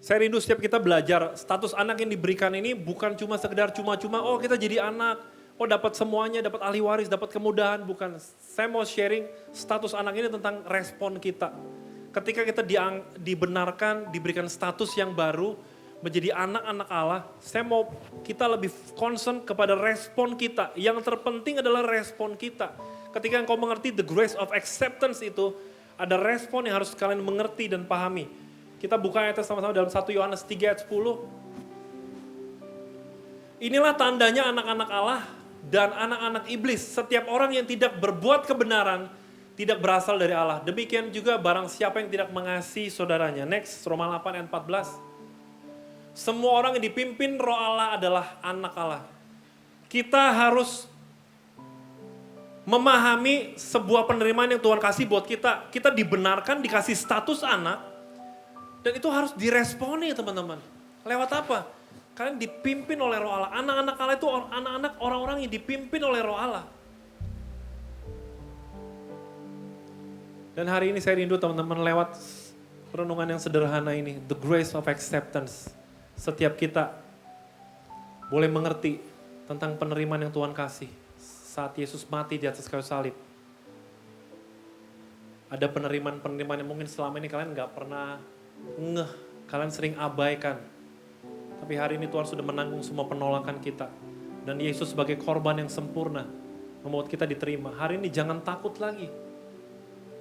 Saya rindu setiap kita belajar, status anak yang diberikan ini bukan cuma sekedar cuma-cuma, oh kita jadi anak, oh dapat semuanya, dapat ahli waris, dapat kemudahan, bukan. Saya mau sharing status anak ini tentang respon kita. Ketika kita dibenarkan, diberikan status yang baru, menjadi anak-anak Allah, saya mau kita lebih concern kepada respon kita. Yang terpenting adalah respon kita. Ketika engkau mengerti the grace of acceptance itu, ada respon yang harus kalian mengerti dan pahami. Kita buka ayatnya sama-sama dalam 1 Yohanes 3 ayat 10. Inilah tandanya anak-anak Allah dan anak-anak iblis. Setiap orang yang tidak berbuat kebenaran, tidak berasal dari Allah. Demikian juga barang siapa yang tidak mengasihi saudaranya. Next, Roma 8 ayat 14. Semua orang yang dipimpin roh Allah adalah anak Allah. Kita harus memahami sebuah penerimaan yang Tuhan kasih buat kita. Kita dibenarkan, dikasih status anak. Dan itu harus diresponi teman-teman. Lewat apa? Kalian dipimpin oleh roh Allah. Anak-anak Allah itu anak-anak orang-orang yang dipimpin oleh roh Allah. Dan hari ini saya rindu teman-teman lewat renungan yang sederhana ini. The grace of acceptance. Setiap kita boleh mengerti tentang penerimaan yang Tuhan kasih saat Yesus mati di atas kayu salib. Ada penerimaan-penerimaan yang mungkin selama ini kalian gak pernah ngeh, kalian sering abaikan. Tapi hari ini Tuhan sudah menanggung semua penolakan kita. Dan Yesus sebagai korban yang sempurna membuat kita diterima. Hari ini jangan takut lagi.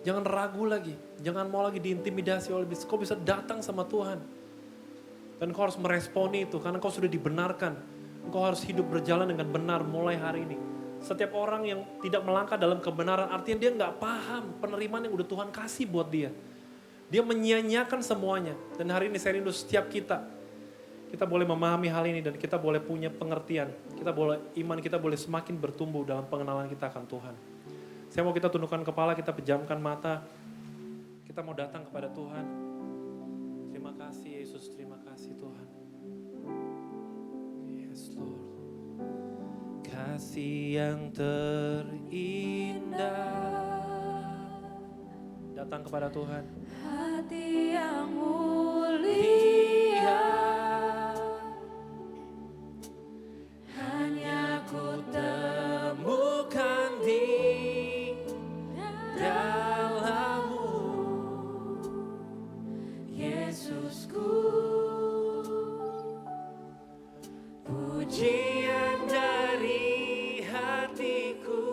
Jangan ragu lagi. Jangan mau lagi diintimidasi oleh iblis. Kau bisa datang sama Tuhan. Dan kau harus meresponi itu karena kau sudah dibenarkan. Kau harus hidup berjalan dengan benar mulai hari ini. Setiap orang yang tidak melangkah dalam kebenaran artinya dia gak paham penerimaan yang udah Tuhan kasih buat dia. Dia menyia-nyiakan semuanya. Dan hari ini saya rindu setiap kita boleh memahami hal ini dan kita boleh punya pengertian. Iman kita boleh semakin bertumbuh dalam pengenalan kita akan Tuhan. Saya mau kita tundukkan kepala, kita pejamkan mata. Kita mau datang kepada Tuhan. Terima kasih Yesus, terima kasih Tuhan. Yes Lord. Kasih yang terindah. Datang kepada Tuhan. Hati yang mulia, hanya ku Temukan di dalammu, Yesusku. pujian dari hatiku,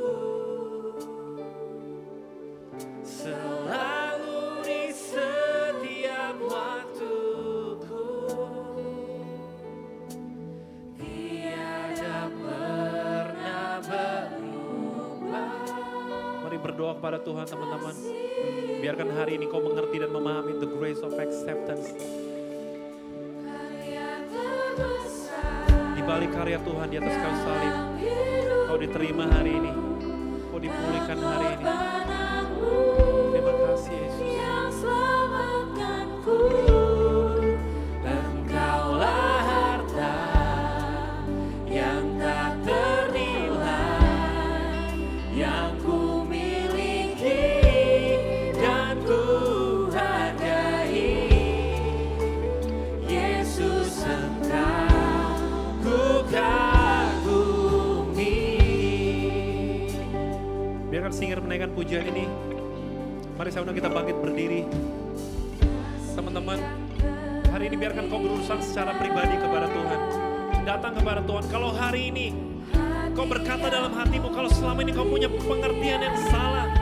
selalu di setiap waktuku, tiada pernah berubah. Mari berdoa kepada Tuhan teman-teman. Biarkan hari ini kau mengerti dan memahami the grace of acceptance. Di balik karya Tuhan di atas kayu salib, kau diterima hari ini. Kau dipulihkan hari ini. Terima kasih Yesus. Yang selamatkanku, Engkaulah harta yang tak ternilai, yang ku miliki dan ku hargai. Yesus Engkau ku kagumi. Biarkan singer menaikkan pujian ini. Mari saya undang kita bangkit berdiri. Teman-teman, hari ini biarkan kau berurusan secara pribadi kepada Tuhan. Datang kepada Tuhan. Kalau hari ini kau berkata dalam hatimu, kalau selama ini kau punya pengertian yang salah,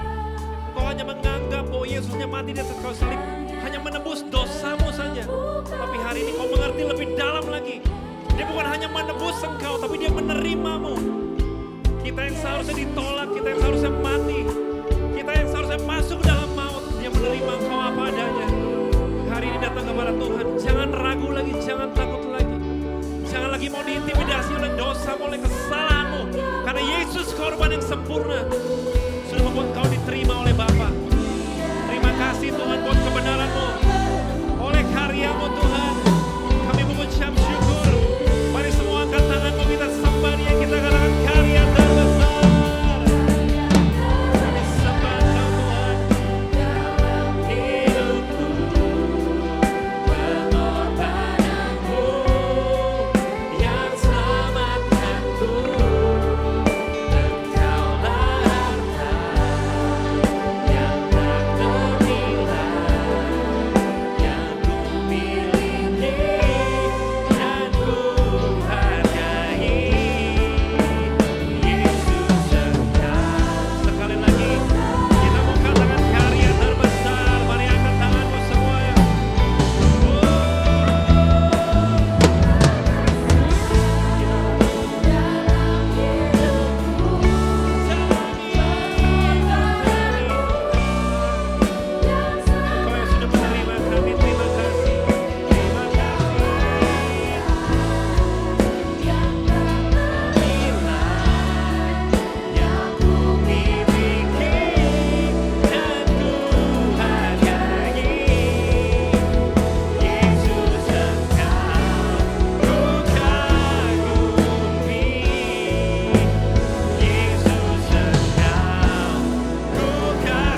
Kau hanya menganggap bahwa Yesusnya mati di atas kayu salib hanya menebus dosamu saja. Tapi hari ini kau mengerti lebih dalam lagi. Dia bukan hanya menebus engkau, tapi dia menerimamu. Kita yang seharusnya ditolak, kita yang seharusnya mati, kita yang seharusnya masuk dalam maut, dia menerima engkau apa adanya. Hari ini datang kepada Tuhan, jangan ragu lagi, jangan takut lagi. Jangan lagi mau diintimidasi oleh dosamu, oleh kesalahanmu. Karena Yesus korban yang sempurna sudah membuat kau diterima oleh Bapa. Terima kasih Tuhan buat kebenaran-Mu. Oleh karya-Mu Tuhan, kami mengucap syukur. Mari semua angkat tangan-Mu, kita sembah Dia, kita katakan karya terbesar. Kami sembah Engkau Tuhan. Dalam hidupku, pengorbananmu yang selamatkanku. Engkaulah harta yang tak ternilai, yang ku miliki dan ku hargai. Yesus Engkau. Sekali lagi kita mau katakan karya terbesar. Mari angkat tanganmu semuanya. Engkau yang sudah menerima kami, terima kasih. Terima kasih. Yang ku miliki dan ku hargai. Yesus Engkau ku kagumi. Yesus Engkau ku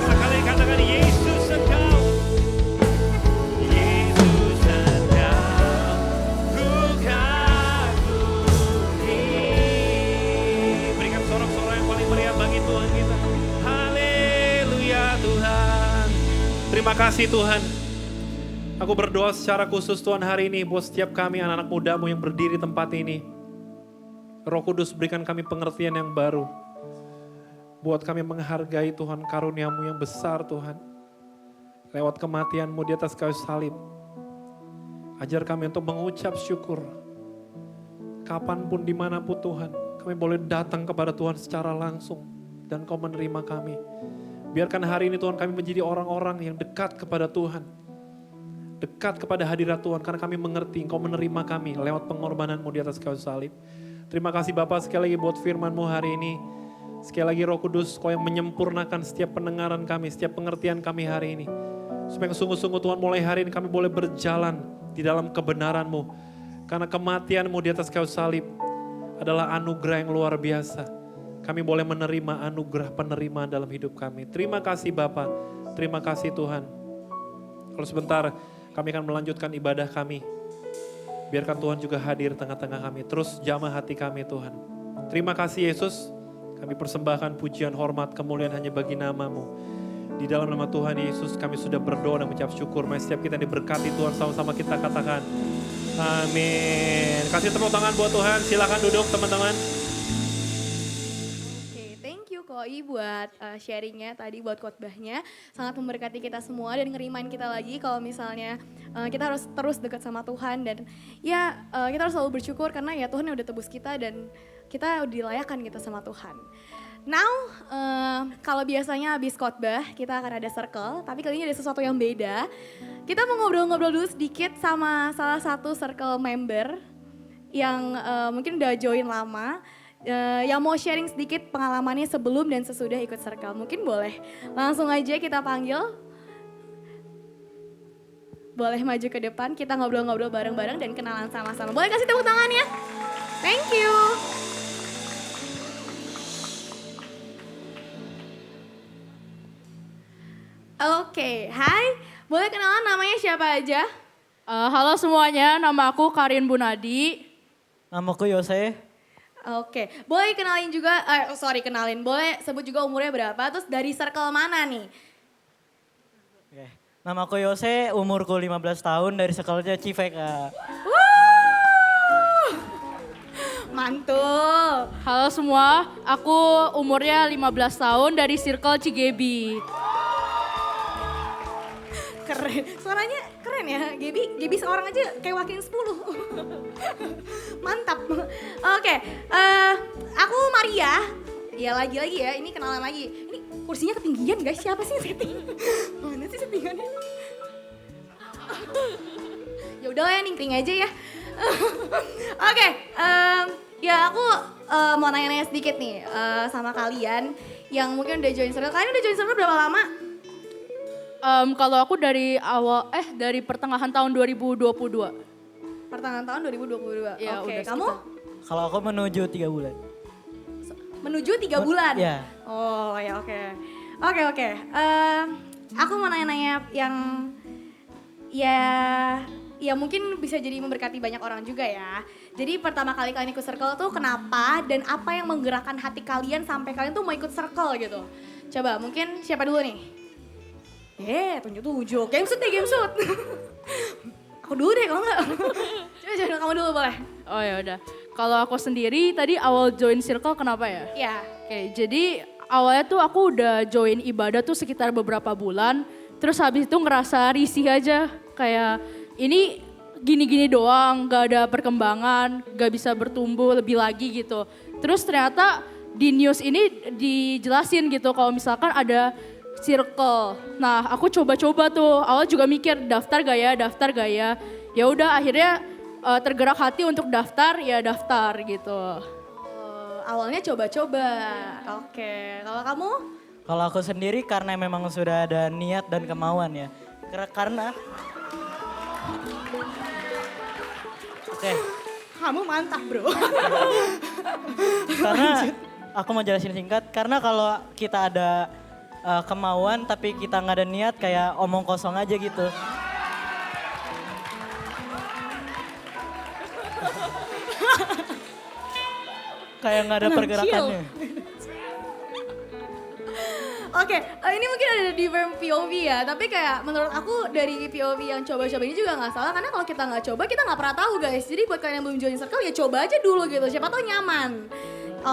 sekali katakan Yesus Engkau. Yesus Engkau ku kagumi. Berikan sorak-sorai yang paling meriah bagi Tuhan kita. Haleluya Tuhan. Terima kasih Tuhan. Aku berdoa secara khusus Tuhan hari ini buat setiap kami anak-anak muda-Mu yang berdiri di tempat ini. Roh Kudus berikan kami pengertian yang baru. Buat kami menghargai Tuhan karunia-Mu yang besar Tuhan. Lewat kematian-Mu di atas kayu salib. Ajar kami untuk mengucap syukur. Kapanpun dimanapun Tuhan. Kami boleh datang kepada Tuhan secara langsung. Dan Kau menerima kami. Biarkan hari ini Tuhan kami menjadi orang-orang yang dekat kepada Tuhan. Dekat kepada hadirat Tuhan. Karena kami mengerti Engkau menerima kami lewat pengorbanan-Mu di atas kayu salib. Terima kasih Bapak sekali lagi buat firman-Mu hari ini. Sekali lagi Roh Kudus Kau yang menyempurnakan setiap pendengaran kami, setiap pengertian kami hari ini. Supaya sungguh-sungguh Tuhan mulai hari ini kami boleh berjalan di dalam kebenaran-Mu. Karena kematian-Mu di atas kayu salib adalah anugerah yang luar biasa. Kami boleh menerima anugerah penerimaan dalam hidup kami. Terima kasih Bapa, terima kasih Tuhan. Kalau sebentar kami akan melanjutkan ibadah kami. Biarkan Tuhan juga hadir tengah-tengah kami. Terus jamah hati kami Tuhan. Terima kasih Yesus. Kami persembahkan pujian, hormat, kemuliaan hanya bagi nama-Mu. Di dalam nama Tuhan Yesus kami sudah berdoa dan mengucap syukur. Mari setiap kita diberkati Tuhan, sama-sama kita katakan amin. Kasih tepuk tangan buat Tuhan. Silakan duduk teman-teman. Oke, thank you Koi buat sharingnya tadi, buat khotbahnya. Sangat memberkati kita semua dan ngerimain kita lagi kalau misalnya kita harus terus dekat sama Tuhan. Dan ya kita harus selalu bersyukur karena ya Tuhan yang udah tebus kita dan kita dilayakan gitu sama Tuhan. Now, kalau biasanya habis khotbah kita akan ada circle, tapi kali ini ada sesuatu yang beda. Kita mau ngobrol-ngobrol dulu sedikit sama salah satu circle member yang mungkin udah join lama, yang mau sharing sedikit pengalamannya sebelum dan sesudah ikut circle. Mungkin boleh langsung aja kita panggil. Boleh maju ke depan, kita ngobrol-ngobrol bareng-bareng dan kenalan sama-sama. Boleh kasih tepuk tangan ya? Thank you. Oke, hai. Boleh kenalan namanya siapa aja? Halo semuanya, nama aku Karin Bunadi. Namaku Yose. Oke, boleh kenalin juga, kenalin. Boleh sebut juga umurnya berapa, terus dari circle mana nih? Oke. Namaku Yose, umurku 15 tahun dari sekolahnya Civeka. Mantul. Halo semua, aku umurnya 15 tahun dari Circle Cigebi. Keren, suaranya keren ya. Gaby seorang aja kayak wakilin 10. Mantap. Oke, aku Maria. Ya lagi-lagi ya, ini kenalan lagi. Ini kursinya ketinggian guys, siapa sih yang setting? Mana sih settingannya? Ya udah lah ya, ningkring aja ya. Oke, ya aku mau nanya-nanya sedikit nih sama kalian yang mungkin udah join circle. Kalian udah join circle berapa lama? Kalau aku dari pertengahan tahun 2022. Pertengahan tahun 2022. Ya, Oke, udah kamu? Kalau aku menuju 3 bulan. Menuju 3 bulan? Ya. Oh ya oke. Oke. Aku mau nanya-nanya yang ya mungkin bisa jadi memberkati banyak orang juga ya. Jadi pertama kali kalian ikut circle tuh kenapa dan apa yang menggerakkan hati kalian sampai kalian tuh mau ikut circle gitu. Coba mungkin siapa dulu nih? Tunjuk-tunjuk. Game shoot. Aku dulu deh kalau enggak. Coba kamu dulu boleh. Oh ya udah. Kalau aku sendiri tadi awal join circle kenapa ya? Iya. Oke, jadi awalnya tuh aku udah join ibadah tuh sekitar beberapa bulan. Terus habis itu ngerasa risih aja. Kayak ini gini-gini doang, gak ada perkembangan, gak bisa bertumbuh lebih lagi gitu. Terus ternyata di news ini dijelasin gitu kalau misalkan ada circle. Nah aku coba-coba tuh, awal juga mikir daftar gak ya. Ya udah akhirnya tergerak hati untuk daftar, ya daftar gitu. Awalnya coba-coba. Oke, kalau kamu? Kalau aku sendiri karena memang sudah ada niat dan kemauan ya. Karena Oke. Kamu mantap bro. Karena aku mau jelasin singkat. Karena kalau kita ada kemauan tapi kita nggak ada niat kayak omong kosong aja gitu. Kayak nggak ada pergerakannya. Oke, ini mungkin ada different POV ya, tapi kayak menurut aku dari POV yang coba-coba ini juga nggak salah, karena kalau kita nggak coba kita nggak pernah tahu guys. Jadi buat kalian yang belum join circle ya coba aja dulu gitu, siapa tahu nyaman.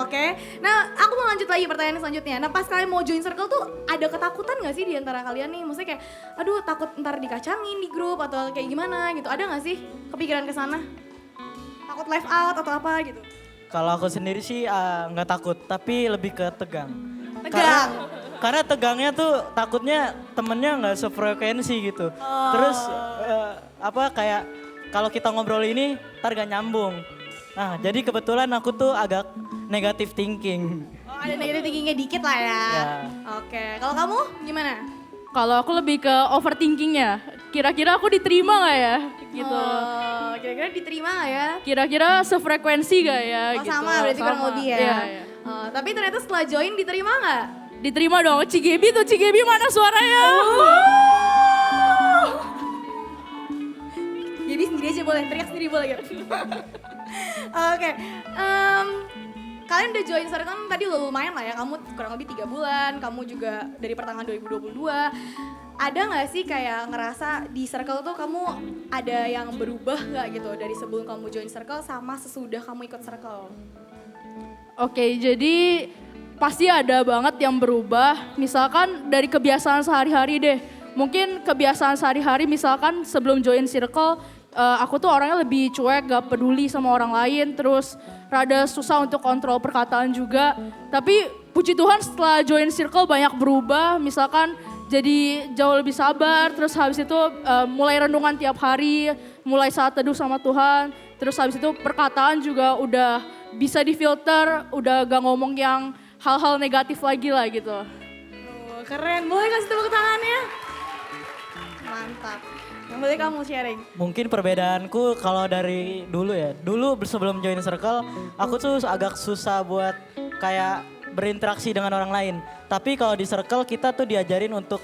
Oke, nah aku mau lanjut lagi pertanyaan selanjutnya. Nah pas kalian mau join circle tuh ada ketakutan gak sih di antara kalian nih? Maksudnya kayak, aduh takut ntar dikacangin di grup atau kayak gimana gitu, ada gak sih kepikiran ke sana? Takut left out atau apa gitu? Kalau aku sendiri sih nggak takut, tapi lebih ke tegang. Tegang? Karena tegangnya tuh takutnya temennya nggak sefrekuensi gitu. Terus kayak kalau kita ngobrol ini ntar gak nyambung. Nah jadi kebetulan aku tuh agak negative thinking. Oh ada negative thinkingnya dikit lah ya. Oke, kalau kamu gimana? Kalau aku lebih ke overthinkingnya, kira-kira aku diterima gak ya gitu. Oh, kira-kira diterima gak ya? Kira-kira sefrekuensi gak ya Oh gitu. sama berarti kurang lebih ya. Iya. Oh, tapi ternyata setelah join diterima gak? Diterima dong, Cigebi mana suaranya? Jadi sendiri aja boleh, teriak sendiri boleh gitu. Oke, kalian udah join circle kan tadi udah lumayan lah ya, kamu kurang lebih 3 bulan, kamu juga dari pertengahan 2022. Ada gak sih kayak ngerasa di circle tuh kamu ada yang berubah gak gitu dari sebelum kamu join circle sama sesudah kamu ikut circle? Oke, jadi pasti ada banget yang berubah, misalkan dari kebiasaan sehari-hari deh. Mungkin kebiasaan sehari-hari misalkan sebelum join circle, aku tuh orangnya lebih cuek, gak peduli sama orang lain, terus rada susah untuk kontrol perkataan juga. Tapi puji Tuhan setelah join circle banyak berubah, misalkan jadi jauh lebih sabar, terus habis itu mulai renungan tiap hari, mulai saat teduh sama Tuhan, terus habis itu perkataan juga udah bisa difilter, udah gak ngomong yang hal-hal negatif lagi lah gitu. Keren, boleh kasih tepuk tangannya? Mantap. Yang boleh kamu sharing. Mungkin perbedaanku kalau dari dulu ya. Dulu sebelum join circle, aku tuh agak susah buat kayak berinteraksi dengan orang lain. Tapi kalau di circle kita tuh diajarin untuk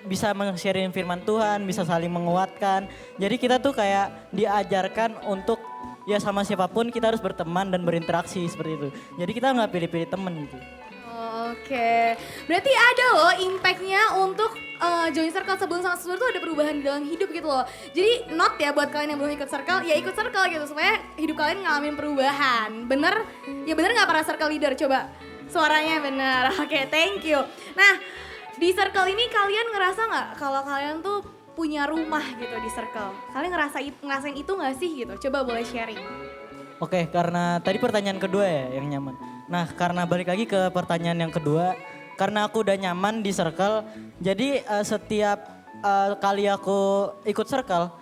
bisa men-sharing firman Tuhan, bisa saling menguatkan. Jadi kita tuh kayak diajarkan untuk ya sama siapapun kita harus berteman dan berinteraksi seperti itu. Jadi kita nggak pilih-pilih temen gitu. Oke, berarti ada loh impactnya untuk join circle sebelum sama sesudah tuh ada perubahan di dalam hidup gitu loh. Jadi note ya buat kalian yang belum ikut circle, ya ikut circle gitu supaya hidup kalian ngalamin perubahan. Bener? Ya bener gak para circle leader? Coba suaranya bener. Oke, thank you. Nah di circle ini kalian ngerasa gak kalau kalian tuh punya rumah gitu di circle. Kalian ngerasain itu gak sih gitu? Coba boleh sharing. Oke, karena tadi pertanyaan kedua ya yang nyaman. Nah, karena balik lagi ke pertanyaan yang kedua, karena aku udah nyaman di circle, jadi setiap kali aku ikut circle,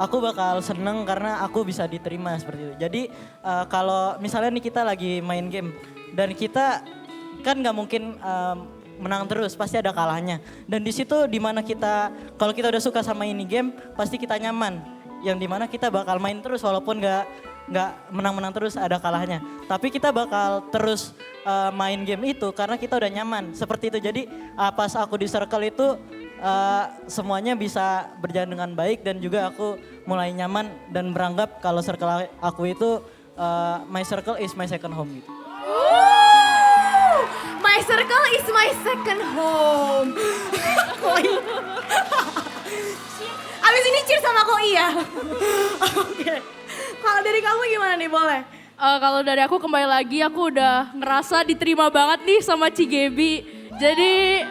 aku bakal seneng karena aku bisa diterima seperti itu. Jadi kalau misalnya nih kita lagi main game dan kita kan nggak mungkin menang terus, pasti ada kalahnya. Dan di situ dimana kita, kalau kita udah suka sama ini game, pasti kita nyaman. Yang dimana kita bakal main terus walaupun nggak menang-menang terus, ada kalahnya. Tapi kita bakal terus main game itu karena kita udah nyaman. Seperti itu. Jadi pas aku di circle itu semuanya bisa berjalan dengan baik dan juga aku mulai nyaman dan beranggap kalau circle aku itu my circle is my second home gitu. My circle is my second home. Koi. Abis ini cheers sama Koi ya. Oke. Kalau dari kamu gimana nih, boleh? Kalau dari aku kembali lagi, aku udah ngerasa diterima banget nih sama Cigebi. Jadi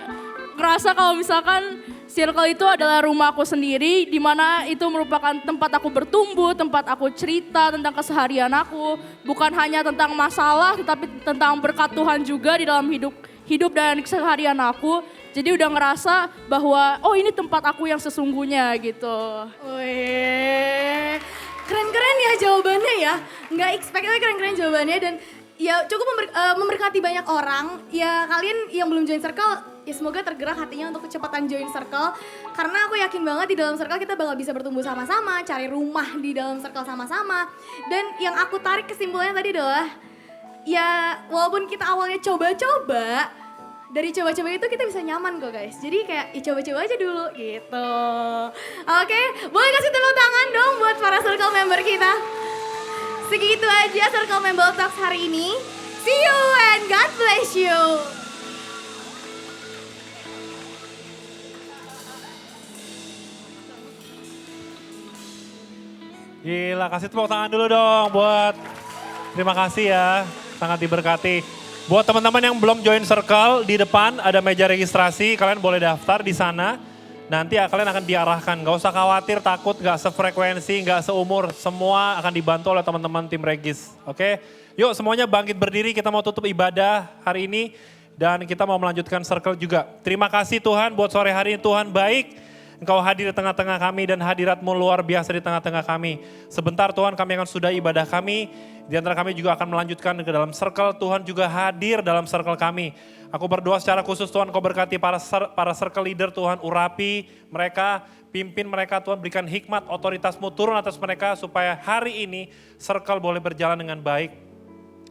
ngerasa kalau misalkan circle itu adalah rumah aku sendiri, di mana itu merupakan tempat aku bertumbuh, tempat aku cerita tentang keseharian aku. Bukan hanya tentang masalah, tetapi tentang berkat Tuhan juga di dalam hidup dan keseharian aku. Jadi udah ngerasa bahwa oh ini tempat aku yang sesungguhnya gitu. Wih, keren-keren ya jawabannya ya. Nggak expect tapi keren-keren jawabannya dan ya cukup memberkati banyak orang. Ya kalian yang belum join circle, ya semoga tergerak hatinya untuk kecepatan join circle. Karena aku yakin banget di dalam circle kita bakal bisa bertumbuh sama-sama, cari rumah di dalam circle sama-sama. Dan yang aku tarik kesimpulannya tadi adalah, ya walaupun kita awalnya coba-coba, dari coba-coba itu kita bisa nyaman kok guys. Jadi kayak ya coba-coba aja dulu gitu. Oke, boleh kasih tepuk tangan dong buat para circle member kita. Segitu aja Circle Member Talks hari ini. See you and God bless you. Gila, kasih tepuk tangan dulu dong buat terima kasih ya, sangat diberkati. Buat teman-teman yang belum join circle, di depan ada meja registrasi, kalian boleh daftar di sana. Nanti kalian akan diarahkan, gak usah khawatir, takut, gak sefrekuensi, gak seumur. Semua akan dibantu oleh teman-teman tim regis, oke? Yuk semuanya bangkit berdiri, kita mau tutup ibadah hari ini. Dan kita mau melanjutkan circle juga. Terima kasih Tuhan buat sore hari ini, Tuhan baik. Engkau hadir di tengah-tengah kami dan hadirat-Mu luar biasa di tengah-tengah kami. Sebentar Tuhan kami akan sudah ibadah kami. Di antara kami juga akan melanjutkan ke dalam circle. Tuhan juga hadir dalam circle kami. Aku berdoa secara khusus Tuhan Kau berkati para circle leader Tuhan. Urapi mereka, pimpin mereka Tuhan. Berikan hikmat, otoritas-Mu turun atas mereka. Supaya hari ini circle boleh berjalan dengan baik.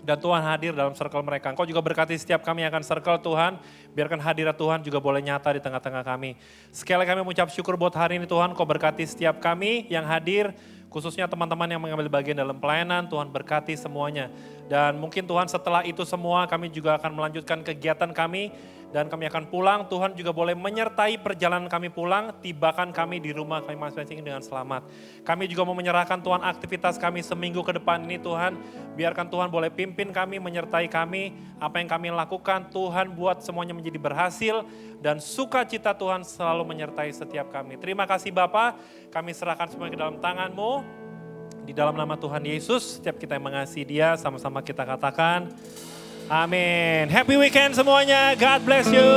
Dan Tuhan hadir dalam circle mereka. Engkau juga berkati setiap kami akan circle Tuhan. Biarkan hadirat Tuhan juga boleh nyata di tengah-tengah kami. Sekali lagi kami mengucap syukur buat hari ini Tuhan. Kau berkati setiap kami yang hadir. Khususnya teman-teman yang mengambil bagian dalam pelayanan. Tuhan berkati semuanya. Dan mungkin Tuhan setelah itu semua kami juga akan melanjutkan kegiatan kami. Dan kami akan pulang, Tuhan juga boleh menyertai perjalanan kami pulang, tibakan kami di rumah kami masing-masing dengan selamat. Kami juga mau menyerahkan Tuhan aktivitas kami seminggu ke depan ini Tuhan. Biarkan Tuhan boleh pimpin kami, menyertai kami. Apa yang kami lakukan Tuhan buat semuanya menjadi berhasil. Dan sukacita Tuhan selalu menyertai setiap kami. Terima kasih Bapa, kami serahkan semuanya ke dalam tangan-Mu. Di dalam nama Tuhan Yesus, setiap kita yang mengasihi Dia, sama-sama kita katakan, amin. Happy weekend semuanya. God bless you.